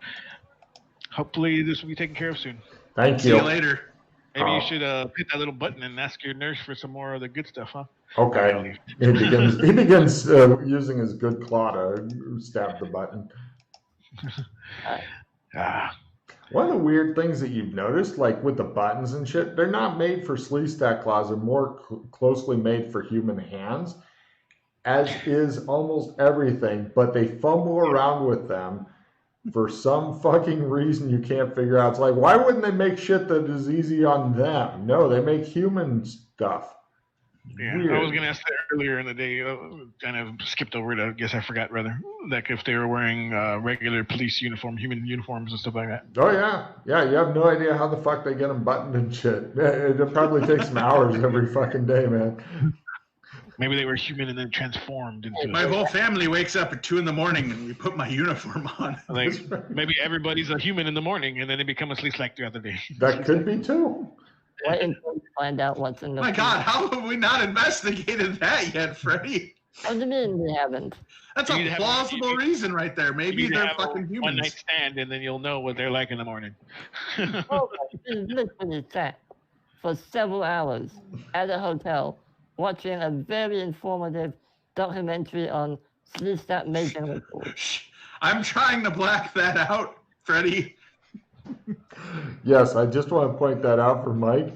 Speaker 1: Hopefully, this will be taken care of soon.
Speaker 3: Thank
Speaker 4: See
Speaker 3: you.
Speaker 4: you later.
Speaker 1: Maybe you should hit that little button and ask your nurse for some more of the good stuff, huh?
Speaker 3: Okay. He begins using his good claw to stab the button. One of the weird things that you've noticed, like with the buttons and shit, they're not made for Sleestack claws. They're more closely made for human hands, as is almost everything. But they fumble around with them for some fucking reason you can't figure out. It's like, why wouldn't they make shit that is easy on them? No, they make human stuff.
Speaker 1: Yeah,
Speaker 3: Weird.
Speaker 1: I was going to ask that earlier in the day. Kind of skipped over it. I guess I forgot, rather. Like if they were wearing regular police uniform, human uniforms and stuff like that.
Speaker 3: Oh, yeah. Yeah, you have no idea how the fuck they get them buttoned and shit. It probably takes some hours every fucking day, man.
Speaker 1: Maybe they were human and then transformed into
Speaker 4: My whole family wakes up at 2 a.m. and we put my uniform on.
Speaker 1: like maybe everybody's a human in the morning and then they become a Sleestack throughout the day.
Speaker 3: That could be too.
Speaker 2: Wait until you find out what's in the.
Speaker 4: My God, how have we not investigated that yet, Freddie?
Speaker 2: What do you mean we haven't?
Speaker 4: That's
Speaker 1: You
Speaker 4: a
Speaker 1: need to have
Speaker 4: plausible reason right there. Maybe
Speaker 1: You need to
Speaker 4: they're
Speaker 1: have
Speaker 4: fucking
Speaker 1: a
Speaker 4: humans.
Speaker 1: one-night stand and then you'll know what they're like in the morning.
Speaker 2: Oh, he's literally sat for several hours at a hotel watching a very informative documentary on Sleestack mating records.
Speaker 4: Shh. I'm trying to black that out, Freddie.
Speaker 3: Yes, I just want to point that out for Mike.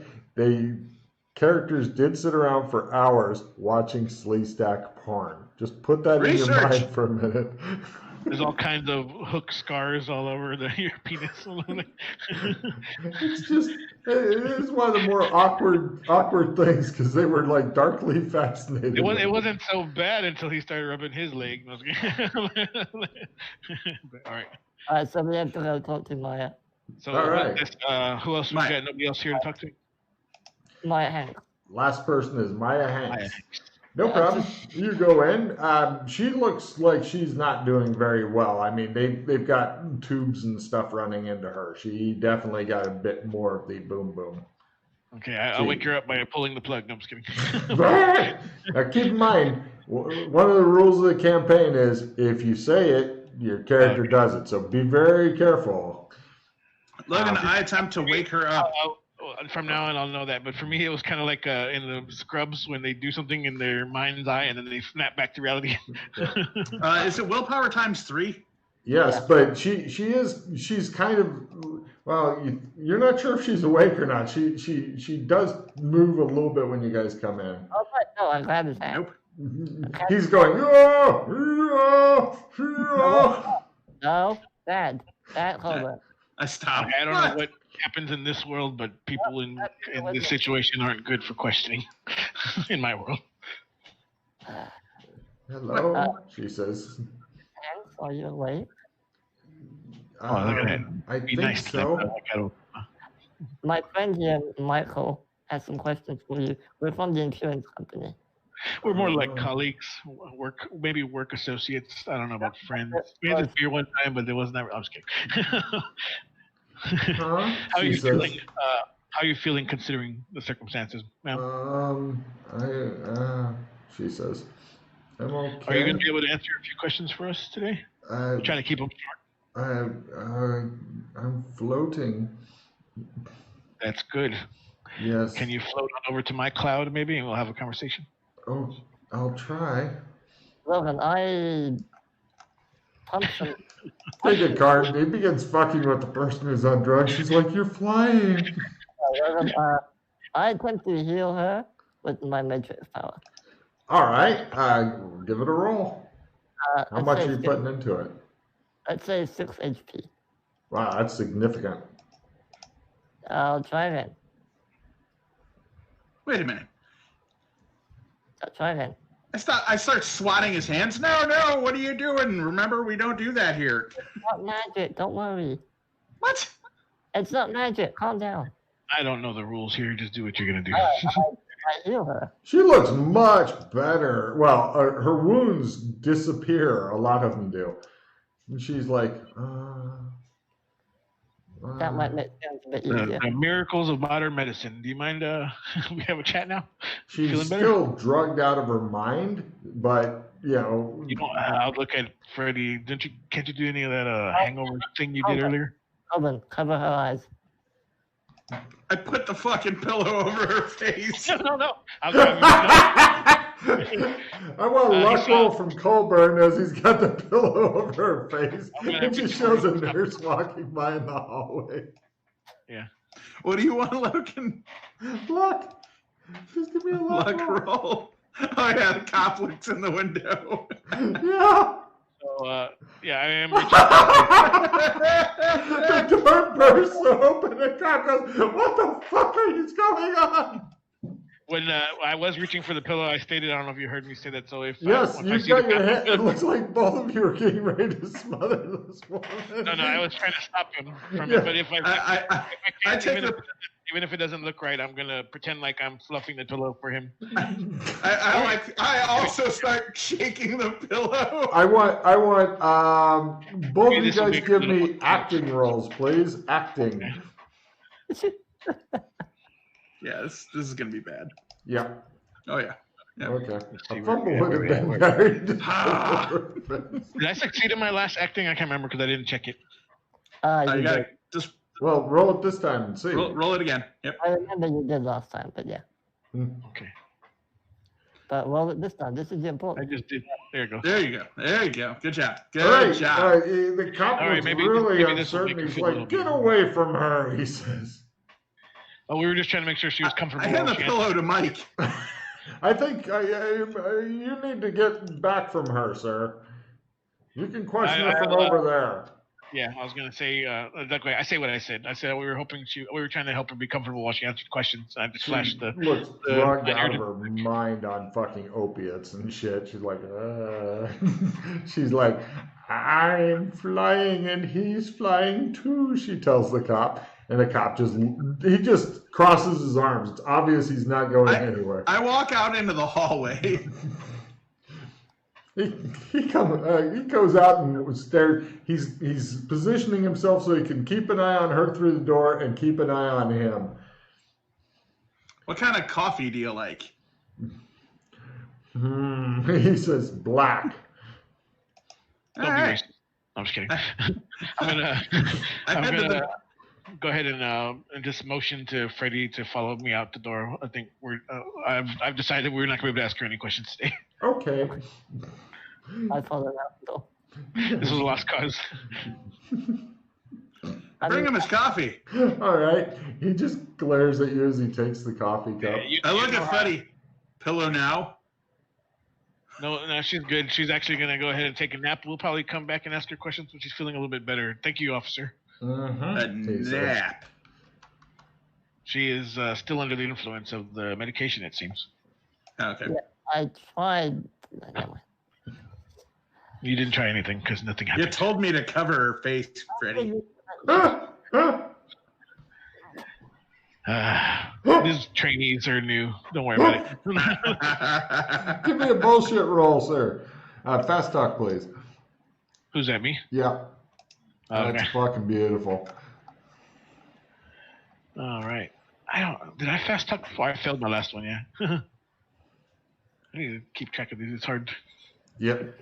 Speaker 3: Characters did sit around for hours watching Sleestack porn. Just put that in your
Speaker 4: Research.
Speaker 3: mind for a minute.
Speaker 1: There's all kinds of hook scars all over your penis.
Speaker 3: It's just, it is one of the more awkward things because they were like darkly fascinated.
Speaker 1: It wasn't so bad until he started rubbing his leg. But, all right.
Speaker 2: All right, so we have to go talk to Maya.
Speaker 1: So
Speaker 3: All right.
Speaker 1: who else we
Speaker 4: Mike.
Speaker 1: got? Nobody else here to talk to?
Speaker 2: Maya Hank.
Speaker 3: Last person is Maya Hanks.
Speaker 1: Maya.
Speaker 3: No problem. You go in. She looks like she's not doing very well. I mean, they've got tubes and stuff running into her. She definitely got a bit more of the boom boom.
Speaker 1: Okay, I'll wake her up by pulling the plug. No, I'm just kidding.
Speaker 3: Now keep in mind, one of the rules of the campaign is if you say it, your character does it. So be very careful.
Speaker 4: Logan, I attempt to wake her up.
Speaker 1: From now on, I'll know that. But for me, it was kind of like in the Scrubs when they do something in their mind's eye and then they snap back to reality.
Speaker 4: Is it willpower times 3?
Speaker 3: Yes,
Speaker 2: Yeah.
Speaker 3: but she's kind of, well, you're not sure if she's awake or not. She does move a little bit when you guys come in.
Speaker 2: Oh, but no, I grabbed his hand.
Speaker 4: Nope.
Speaker 3: He's going,
Speaker 2: No, Dad, hold on.
Speaker 4: I stopped.
Speaker 1: I don't know what happens in this world, but people in this situation aren't good for questioning in my world.
Speaker 3: Hello, she says.
Speaker 2: Hank, are you awake?
Speaker 1: Look at that.
Speaker 3: I
Speaker 1: Be
Speaker 3: think
Speaker 1: nice to them.
Speaker 3: so.
Speaker 2: My friend here, Michael, has some questions for you. We're from the insurance company.
Speaker 1: We're more like colleagues, maybe work associates. I don't know about friends. We had this beer one time, but there wasn't. I'm just kidding.
Speaker 3: Huh?
Speaker 1: How are
Speaker 3: She
Speaker 1: you
Speaker 3: says,
Speaker 1: feeling? How are you feeling considering the circumstances, ma'am?
Speaker 3: She says, I'm okay.
Speaker 1: Are you going to be able to answer a few questions for us today? I'm trying to keep them short.
Speaker 3: I'm floating.
Speaker 1: That's good.
Speaker 3: Yes.
Speaker 1: Can you float on over to my cloud, maybe, and we'll have a conversation?
Speaker 3: Oh, I'll try.
Speaker 2: Logan, I pumped some.
Speaker 3: Take a card. He begins fucking with the person who's on drugs. She's like, you're flying.
Speaker 2: Logan, I attempt to heal her with my matrix power.
Speaker 3: All right. Give it a roll. How much are you
Speaker 2: six-
Speaker 3: putting into it?
Speaker 2: Let's say 6 HP.
Speaker 3: Wow, that's significant.
Speaker 2: I'll try again.
Speaker 4: Wait a minute.
Speaker 2: I'll try again.
Speaker 4: I start swatting his hands. No, what are you doing? Remember, we don't do that here.
Speaker 2: It's not magic. Don't worry.
Speaker 4: What?
Speaker 2: It's not magic. Calm down.
Speaker 1: I don't know the rules here. Just do what you're gonna do.
Speaker 2: I heal her.
Speaker 3: She looks much better. Well, her wounds disappear. A lot of them do. And she's like,
Speaker 2: That might make things a bit easier.
Speaker 1: The miracles of modern medicine. Do you mind? We have a chat now.
Speaker 3: She's
Speaker 1: Feeling better?
Speaker 3: still drugged out of her mind, but
Speaker 1: You know, I'll look at Freddie. Can't you do any of that hangover thing you did earlier?
Speaker 2: Owen, cover her eyes.
Speaker 4: I put the fucking pillow over her face.
Speaker 1: No.
Speaker 3: I want a luck roll from Colburn as he's got the pillow over her face. And she shows a nurse walking by in the hallway.
Speaker 1: Yeah.
Speaker 4: What do you want, Logan?
Speaker 3: Luck. Just give me a luck roll.
Speaker 4: roll. Oh yeah, the cop looks in the window.
Speaker 3: Yeah.
Speaker 1: So yeah, I am.
Speaker 3: The door bursts open and the cop goes, "What the fuck is going on?"
Speaker 1: When I was reaching for the pillow, I stated, I don't know if you heard me say that. So if
Speaker 3: Yes,
Speaker 1: if
Speaker 3: you
Speaker 1: see
Speaker 3: got
Speaker 1: the
Speaker 3: your
Speaker 1: cop-
Speaker 3: hand. It looks like both of you are getting ready to smother this woman.
Speaker 1: No, I was trying to stop him from
Speaker 3: Yeah.
Speaker 1: it. But if I
Speaker 4: I take
Speaker 1: even if it doesn't look right, I'm gonna pretend like I'm fluffing the pillow for him.
Speaker 4: I also start shaking the pillow.
Speaker 3: I want both
Speaker 1: Okay,
Speaker 3: of you
Speaker 1: this will
Speaker 3: guys
Speaker 1: be a
Speaker 3: give
Speaker 1: little
Speaker 3: me
Speaker 1: more-
Speaker 3: acting rolls, please. Acting.
Speaker 4: Yeah, this is gonna be bad.
Speaker 3: Yeah.
Speaker 4: Oh yeah. Yeah.
Speaker 3: Okay.
Speaker 1: Let's see
Speaker 3: A
Speaker 1: where-
Speaker 3: fumble
Speaker 1: yeah,
Speaker 3: would have
Speaker 1: where we
Speaker 3: been
Speaker 1: at.
Speaker 3: married.
Speaker 1: Did I succeed in my last acting? I can't remember because I didn't check it.
Speaker 4: You
Speaker 2: You
Speaker 4: gotta
Speaker 2: did.
Speaker 4: just
Speaker 3: Well, roll it this time and see.
Speaker 4: roll it again. Yep.
Speaker 2: I remember you did last time, but yeah.
Speaker 1: Okay,
Speaker 2: But roll it this time. This is
Speaker 1: I
Speaker 2: important.
Speaker 1: just did. There you go.
Speaker 4: There you go. Good job. Good
Speaker 3: All right,
Speaker 4: job.
Speaker 3: the cop
Speaker 1: All right,
Speaker 3: was
Speaker 1: maybe
Speaker 3: really
Speaker 1: this will
Speaker 3: uncertain.
Speaker 1: make her
Speaker 3: He's
Speaker 1: feel a little
Speaker 3: like,
Speaker 1: bit
Speaker 3: "Get
Speaker 1: better."
Speaker 3: away from her," he says.
Speaker 1: Oh, we were just trying to make sure she was comfortable.
Speaker 4: I hand the
Speaker 1: while she
Speaker 4: pillow to Mike.
Speaker 3: I think you need to get back from her, sir. You can question her from over there.
Speaker 1: Yeah, I was gonna say that way. I say what I said. I said we were trying to help her be comfortable while she answered questions. I just flashed the.
Speaker 3: Looks drugged
Speaker 1: the
Speaker 3: out of
Speaker 1: urgent-
Speaker 3: her mind on fucking opiates and shit. She's like, she's like, "I'm flying and he's flying too," she tells the cop. And the cop just crosses his arms. It's obvious he's not going anywhere.
Speaker 4: I walk out into the hallway.
Speaker 3: He goes out and stares. He's positioning himself so he can keep an eye on her through the door and keep an eye on him.
Speaker 4: What kind of coffee do you like?
Speaker 3: He says black.
Speaker 1: Don't be racist. I'm just kidding. I'm gonna go ahead and just motion to Freddie to follow me out the door. I think I've decided we're not going to be able to ask her any questions today.
Speaker 3: Okay.
Speaker 2: I followed out though.
Speaker 1: This was a lost cause.
Speaker 4: Bring him his coffee.
Speaker 3: All right. He just glares at you as he takes the coffee cup.
Speaker 4: I look at Freddie. Pillow now.
Speaker 1: No, she's good. She's actually going to go ahead and take a nap. We'll probably come back and ask her questions when she's feeling a little bit better. Thank you, officer.
Speaker 4: A nap.
Speaker 1: She is still under the influence of the medication, it seems.
Speaker 4: Okay.
Speaker 2: Yeah, I tried. Never mind.
Speaker 1: You didn't try anything because nothing
Speaker 4: You
Speaker 1: happened.
Speaker 4: told me to cover her face, Freddie.
Speaker 1: These trainees are new. Don't worry about it.
Speaker 3: Give me a bullshit roll, sir. Fast talk, please.
Speaker 1: Who's that, me?
Speaker 3: Yeah.
Speaker 1: Okay.
Speaker 3: That's fucking beautiful.
Speaker 1: All right. Did I fast talk before? I failed my last one, yeah. I need to keep track of these. It's hard.
Speaker 3: Yep.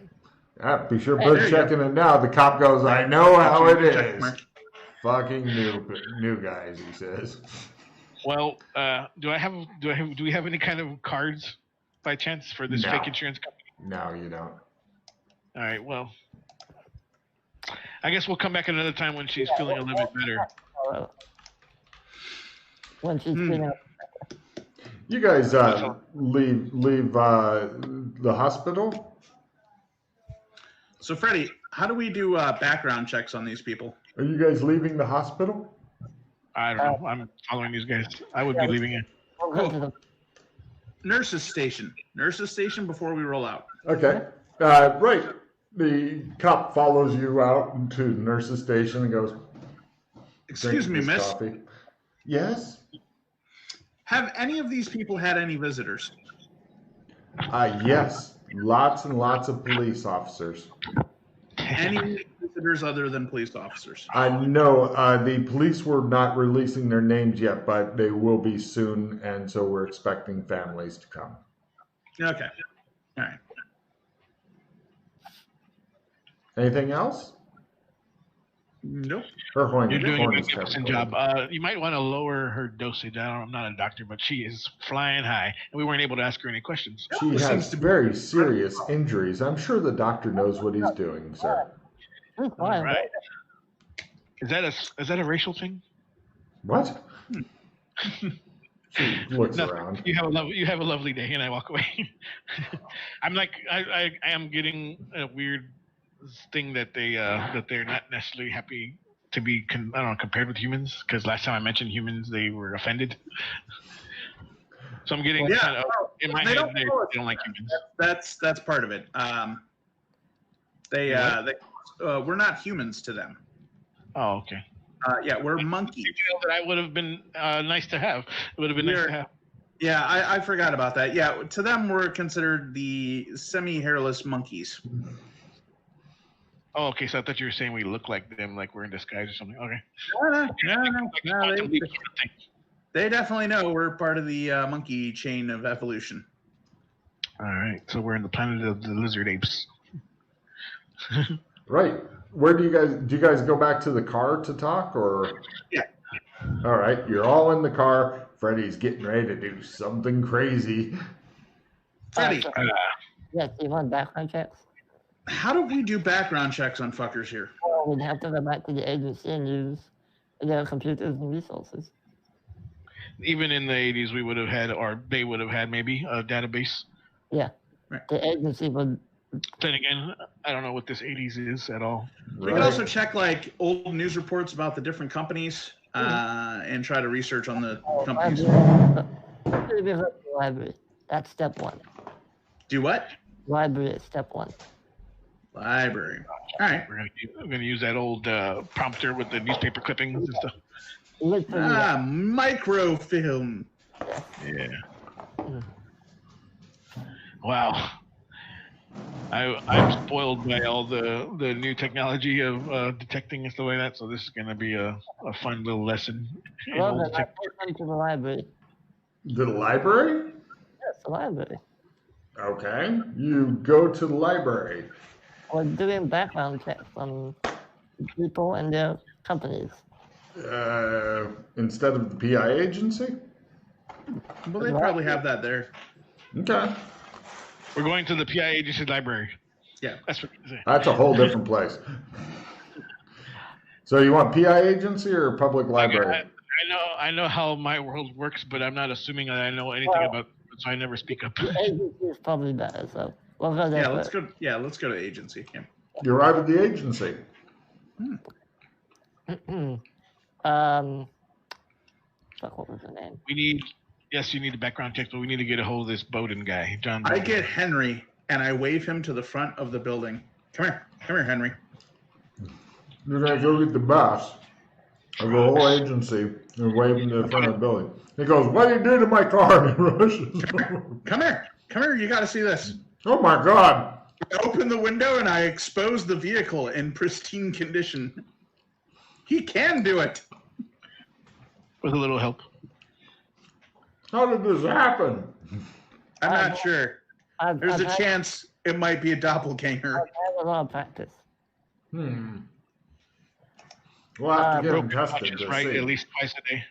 Speaker 3: Be sure
Speaker 4: Hey, there
Speaker 3: Bert's
Speaker 4: you
Speaker 3: checking it now. The cop goes, "I know how it
Speaker 4: Check
Speaker 3: is."
Speaker 4: mark.
Speaker 3: Fucking new guys, he says.
Speaker 1: Well, do we have any kind of cards by chance for this
Speaker 3: No.
Speaker 1: fake insurance company?
Speaker 3: No, you don't.
Speaker 1: All right. Well, I guess we'll come back another time when she's feeling a little bit better.
Speaker 2: When she's feeling
Speaker 3: You guys leave the hospital.
Speaker 4: So, Freddie, how do we do background checks on these people?
Speaker 3: Are you guys leaving the hospital?
Speaker 1: I don't know. I'm following these guys. I would be leaving it.
Speaker 2: we'll go to the
Speaker 4: Nurse's station. Nurse's station before we roll out.
Speaker 3: Okay. Right. The cop follows you out into the nurse's station and goes,
Speaker 4: Excuse me,
Speaker 3: "Drink this
Speaker 4: miss.
Speaker 3: coffee." Yes?
Speaker 4: Have any of these people had any visitors?
Speaker 3: Yes. Lots and lots of police officers.
Speaker 4: Any visitors other than police officers?
Speaker 3: No, the police were not releasing their names yet, but they will be soon, and so we're expecting families to come.
Speaker 4: Okay. All right.
Speaker 3: Anything else?
Speaker 4: Nope.
Speaker 3: Her horn,
Speaker 1: You're doing
Speaker 3: horn
Speaker 1: a
Speaker 3: is kind of
Speaker 1: magnificent
Speaker 3: cold.
Speaker 1: job. You might want to lower her dosage. I'm not a doctor, but she is flying high, and we weren't able to ask her any questions.
Speaker 3: She
Speaker 4: Seems
Speaker 3: has
Speaker 4: to be-
Speaker 3: very serious injuries. I'm sure the doctor knows what he's doing, sir.
Speaker 2: He's
Speaker 1: All
Speaker 2: fine.
Speaker 1: right. Is that a racial thing?
Speaker 3: What? She looks
Speaker 1: Nothing.
Speaker 3: around.
Speaker 1: You have a lovely day, and I walk away. I'm like I am getting a weird thing that they're not necessarily happy to be compared with humans, because last time I mentioned humans they were offended. So I'm getting
Speaker 4: Yeah,
Speaker 1: kind of in my head they
Speaker 4: know
Speaker 1: don't like humans.
Speaker 4: That's part of it. We're not humans to them.
Speaker 1: Oh, okay.
Speaker 4: Yeah, we're monkeys.
Speaker 1: Detail that I would have been nice to have. It would have been nice to have.
Speaker 4: Yeah, I forgot about that. Yeah, to them we're considered the semi-hairless monkeys.
Speaker 1: Oh, okay. So I thought you were saying we look like them, like we're in disguise or something. Okay.
Speaker 4: No, they definitely know we're part of the monkey chain of evolution.
Speaker 1: All right. So we're in the planet of the lizard apes.
Speaker 3: Right. Where do you guys go back to the car to talk, or?
Speaker 4: Yeah.
Speaker 3: All right. You're all in the car. Freddy's getting ready to do something crazy.
Speaker 4: Freddy,
Speaker 2: Yes, you want background checks?
Speaker 4: how do we do background checks on fuckers here?
Speaker 2: Well, we'd have to go back to the agency and use their computers and resources.
Speaker 1: Even in the 80s, we would have had, or they would have had maybe a database.
Speaker 2: Yeah.
Speaker 4: Right.
Speaker 2: The agency would.
Speaker 1: Then again, I don't know what this 80s is at all.
Speaker 4: We could also check like old news reports about the different companies and try to research on the companies.
Speaker 2: Library. That's step one.
Speaker 4: Do what?
Speaker 2: Library is step one.
Speaker 4: Library. All right.
Speaker 1: We're gonna use that old prompter with the newspaper clippings and stuff.
Speaker 2: Literally,
Speaker 4: Microfilm.
Speaker 1: Yeah.
Speaker 2: Mm.
Speaker 1: Wow. I'm spoiled by all the new technology of detecting and stuff like that. So this is gonna be a fun little lesson. in
Speaker 2: love
Speaker 1: old
Speaker 2: it. I
Speaker 1: tech.
Speaker 2: take them to the library.
Speaker 3: The library?
Speaker 2: Yes, the library.
Speaker 3: Okay. You go to the library.
Speaker 2: We're doing background checks on people and their companies.
Speaker 3: Instead of the PI agency?
Speaker 4: Well, they probably have that there.
Speaker 3: Okay.
Speaker 1: We're going to the PI agency library.
Speaker 4: Yeah.
Speaker 1: That's what it is.
Speaker 3: That's a whole different place. So you want PI agency or public library?
Speaker 1: I know how my world works, but I'm not assuming that I know anything about it, so I never speak up.
Speaker 2: The agency is probably better, so we'll go there.
Speaker 4: Yeah,
Speaker 2: first.
Speaker 4: let's go to agency. Yeah.
Speaker 3: You arrive at the agency.
Speaker 2: Fuck, what was the name?
Speaker 1: You need a background check, but we need to get a hold of this Bowden guy, John.
Speaker 4: I
Speaker 1: Bowden.
Speaker 4: get Henry and I wave him to the front of the building. Come here, Henry.
Speaker 3: You're going to go get the boss of the whole agency and wave him to the front of the building. He goes, "What do you do to my car?" And he rushes over.
Speaker 4: Come here. You got to see this.
Speaker 3: Oh my God.
Speaker 4: I open the window and I expose the vehicle in pristine condition. He can do it.
Speaker 1: With a little help.
Speaker 3: How did this happen?
Speaker 4: I'm not sure. There's a
Speaker 2: had-
Speaker 4: chance it might be a doppelganger.
Speaker 2: I've had a lot of practice.
Speaker 3: We'll have to get him
Speaker 1: Broken
Speaker 3: tested
Speaker 1: watches,
Speaker 3: to
Speaker 1: right?
Speaker 3: see.
Speaker 1: At least twice a day.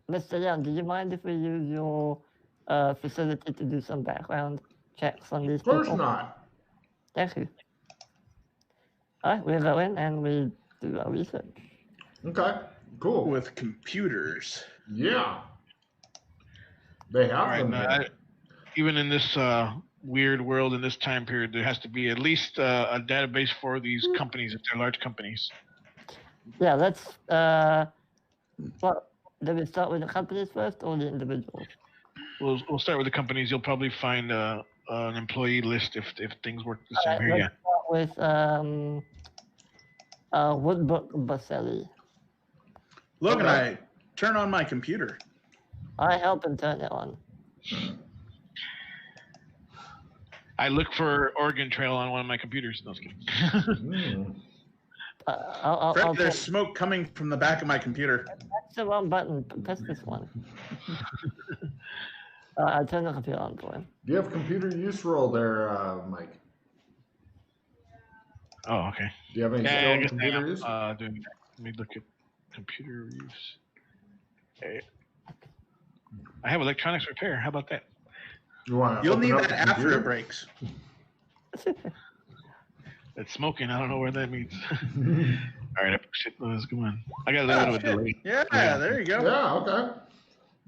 Speaker 2: Mr. Young, do you mind if we use your facility to do some background checks on these
Speaker 3: Of course
Speaker 2: people?
Speaker 3: not.
Speaker 2: Thank you. All right, we go in and we do our research.
Speaker 3: Okay, cool.
Speaker 4: With computers.
Speaker 3: Yeah. They have
Speaker 1: All right.
Speaker 3: them
Speaker 1: Now,
Speaker 3: there.
Speaker 1: even in this weird world in this time period, there has to be at least a database for these companies if they're large companies.
Speaker 2: Yeah, let's. Well, do we start with the companies first or the individuals?
Speaker 1: we'll start with the companies. You'll probably find an employee list if things work the same
Speaker 2: Alright,
Speaker 1: here. Yeah.
Speaker 2: let's start with Woodbrook Baselli.
Speaker 4: Logan,
Speaker 3: Okay.
Speaker 4: I turn on my computer.
Speaker 2: I help him turn it on.
Speaker 1: I look for Oregon Trail on one of my computers. No, I was kidding.
Speaker 3: Mm.
Speaker 2: I'll
Speaker 4: Fred,
Speaker 2: turn,
Speaker 4: there's smoke coming from the back of my computer.
Speaker 2: that's the wrong button. Press this one. I'll turn the computer on for him.
Speaker 3: Do you have computer use roll there, Mike?
Speaker 1: Oh, okay.
Speaker 3: Do you have any
Speaker 1: Yeah,
Speaker 3: skill
Speaker 1: I
Speaker 3: in
Speaker 1: guess
Speaker 3: computer use?
Speaker 1: I am doing that. Let me look at computer use. Okay. I have electronics repair. How about that?
Speaker 3: You want to
Speaker 4: You'll
Speaker 3: open
Speaker 4: need
Speaker 3: up
Speaker 4: that
Speaker 3: the
Speaker 4: after
Speaker 3: computer?
Speaker 4: it breaks.
Speaker 1: It's smoking. I don't know where that means. All right, I pushed it. Let's go on. I got a little bit of a delay.
Speaker 4: Yeah, there you go.
Speaker 3: Yeah, okay.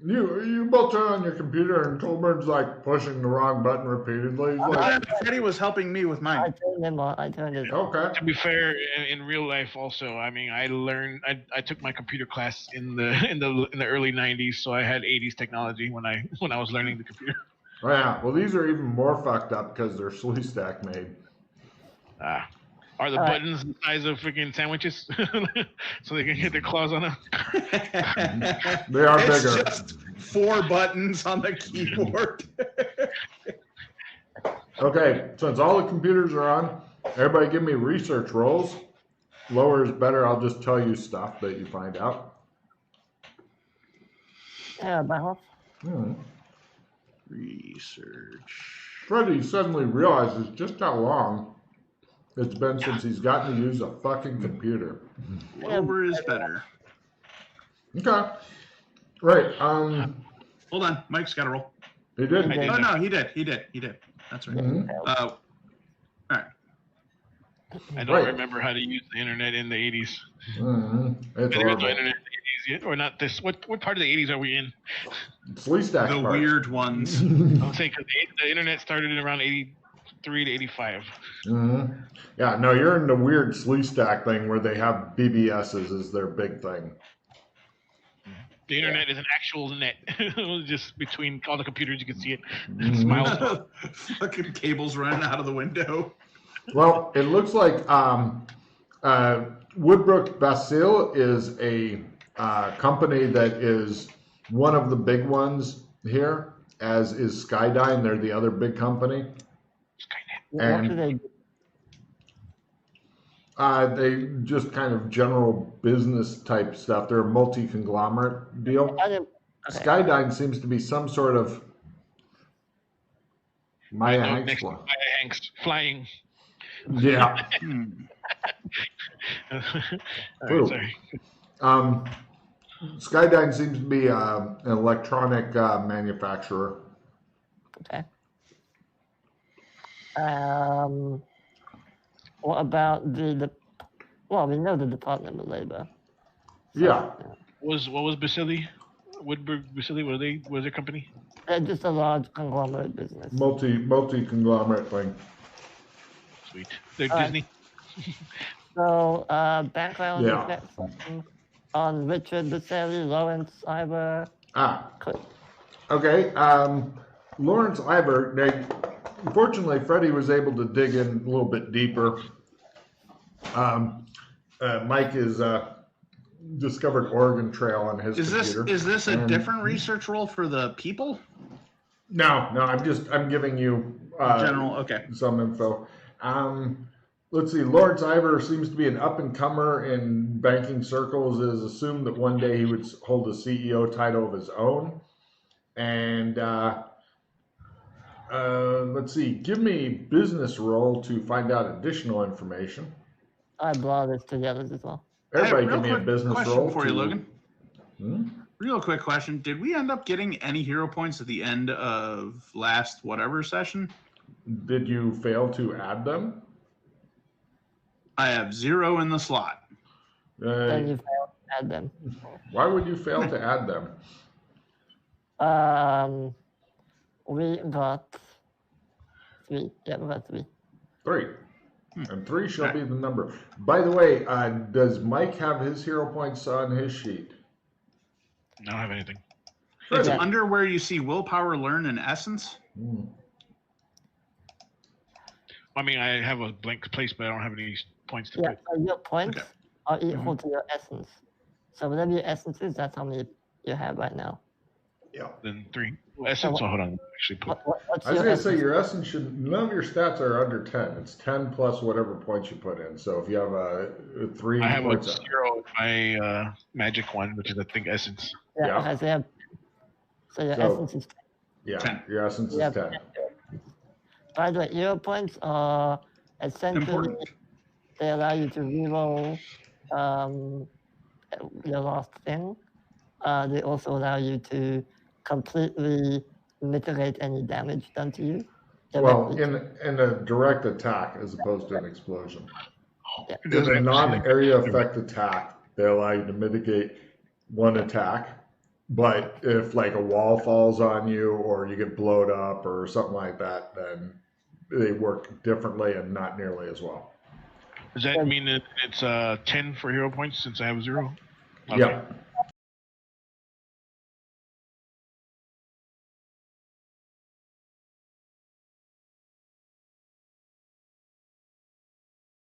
Speaker 3: You both turn on your computer and Colburn's like pushing the wrong button repeatedly. He's like,
Speaker 4: Freddie was helping me with
Speaker 2: I
Speaker 4: mine.
Speaker 2: turned him on. I turned it on.
Speaker 3: okay.
Speaker 1: To be fair, in real life also, I mean, I learned. I took my computer class in the early '90s, so I had '80s technology when I was learning the computer.
Speaker 3: Oh, yeah. Well, these are even more fucked up because they're sleeve stack made.
Speaker 1: Are the
Speaker 2: All right.
Speaker 1: buttons the size of freaking sandwiches, so they can get their claws on them?
Speaker 3: They are
Speaker 4: It's
Speaker 3: bigger.
Speaker 4: just 4 buttons on the keyboard.
Speaker 3: Okay, since all the computers are on, everybody give me research rolls. Lower is better. I'll just tell you stuff that you find out.
Speaker 2: Yeah, Bauhoff.
Speaker 4: Research.
Speaker 3: Freddie suddenly realizes just how long it's been since he's gotten to use a fucking computer.
Speaker 4: Lower is better.
Speaker 3: Okay. Right.
Speaker 4: Hold on, Mike's got to roll.
Speaker 3: He did.
Speaker 2: I did.
Speaker 4: Oh no, he did. That's right.
Speaker 3: Mhm.
Speaker 4: All right.
Speaker 1: I don't
Speaker 3: Right.
Speaker 1: remember how to use the internet in the '80s.
Speaker 3: Mhm. It's
Speaker 1: There was no
Speaker 3: horrible.
Speaker 1: internet in the '80s yet, or not this. What part of the '80s are we in?
Speaker 3: Sleeve stack
Speaker 4: The
Speaker 3: part.
Speaker 4: weird ones.
Speaker 1: I'm saying because the internet started in around '83 to '85.
Speaker 3: Mhm. Yeah, no, you're in the weird sleeve stack thing where they have BBSs as their big thing.
Speaker 1: The internet is an actual net, just between all the computers. You can see it.
Speaker 3: Mhm.
Speaker 1: Smiles.
Speaker 4: Fucking cables running out of the window.
Speaker 3: Well, it looks like Woodbrook Basil is a company that is one of the big ones here, as is Skydyne. They're the other big company.
Speaker 1: Skynet.
Speaker 2: What
Speaker 3: And-
Speaker 2: do they do?
Speaker 3: They just kind of general business type stuff. They're a multi-conglomerate deal.
Speaker 2: I didn't- okay.
Speaker 3: Skydyne seems to be some sort of Maya
Speaker 1: Right, no,
Speaker 3: Hanks
Speaker 1: next to
Speaker 3: one.
Speaker 1: Maya Hanks flying.
Speaker 3: Yeah.
Speaker 1: All
Speaker 3: Ooh.
Speaker 1: right, sorry.
Speaker 3: Skydyne seems to be an electronic manufacturer.
Speaker 2: Okay. What about the well, we know the Department of Labor.
Speaker 3: Yeah.
Speaker 1: What was Basili? Woodbrook Basili? What was their company?
Speaker 2: They're just a large conglomerate business.
Speaker 3: Multi-conglomerate thing.
Speaker 1: Sweet. They're
Speaker 2: All right.
Speaker 1: Disney.
Speaker 2: So, background
Speaker 3: Yeah.
Speaker 2: effects on Richard Baselli, Lawrence Ivor. Click.
Speaker 3: Okay. Lawrence Ivor. Fortunately, Freddie was able to dig in a little bit deeper. Mike has discovered Oregon Trail on his computer.
Speaker 4: Is this a
Speaker 3: And-
Speaker 4: different research role for the people?
Speaker 3: No. I'm giving you
Speaker 4: General. Okay.
Speaker 3: some info. Let's see. Lawrence Ivor seems to be an up-and-comer in banking circles. It is assumed that one day he would hold a CEO title of his own. And let's see. Give me business role to find out additional information.
Speaker 2: I brought this together as well.
Speaker 3: Everybody,
Speaker 4: Hey,
Speaker 3: give me a
Speaker 4: quick
Speaker 3: business
Speaker 4: question
Speaker 3: role.
Speaker 4: for you, Logan.
Speaker 3: Hmm?
Speaker 4: Real quick question. Did we end up getting any hero points at the end of last whatever session?
Speaker 3: Did you fail to add them?
Speaker 4: I have 0 in the slot.
Speaker 2: Then you failed to add them.
Speaker 3: Why would you fail to add them?
Speaker 2: We got 3. Yeah, we got 3.
Speaker 3: 3. And 3 shall be the number. By the way, does Mike have his hero points on his sheet?
Speaker 1: I don't have anything.
Speaker 4: It's
Speaker 2: Yeah.
Speaker 4: under where you see willpower, learn, and essence.
Speaker 1: I mean, I have a blank place, but I don't have any points to
Speaker 2: Yeah,
Speaker 1: put.
Speaker 2: so your points
Speaker 4: Okay.
Speaker 2: are equal to your essence. So whatever your essence is, that's how many you have right now.
Speaker 3: Yeah.
Speaker 1: Then 3 essence. So hold on, actually put.
Speaker 2: What's
Speaker 3: I was
Speaker 2: your
Speaker 3: going to say
Speaker 2: essence?
Speaker 3: your essence should, none of your stats are under 10. It's 10 plus whatever points you put in. So if you have a 3
Speaker 1: I have a
Speaker 3: points,
Speaker 1: 0 in my magic one, which is I think essence.
Speaker 2: Yeah,
Speaker 3: Yeah.
Speaker 2: okay, so your
Speaker 3: So-
Speaker 2: essence is 10.
Speaker 3: yeah,
Speaker 4: 10.
Speaker 3: your essence is
Speaker 2: Yeah.
Speaker 3: 10.
Speaker 2: By the way, hero points are essentially
Speaker 4: Important.
Speaker 2: they allow you to reroll your last thing. They also allow you to completely mitigate any damage done to you.
Speaker 3: Well,
Speaker 2: directly.
Speaker 3: in a direct attack as opposed to an explosion.
Speaker 2: Yeah.
Speaker 1: It
Speaker 3: In
Speaker 1: doesn't
Speaker 3: a
Speaker 1: have to say like
Speaker 3: non-area
Speaker 1: that.
Speaker 3: effect attack, they allow you to mitigate one attack. But if like a wall falls on you or you get blowed up or something like that, then they work differently and not nearly as well.
Speaker 1: Does that mean that it's 10 for hero points since I have 0? Okay.
Speaker 3: Yeah.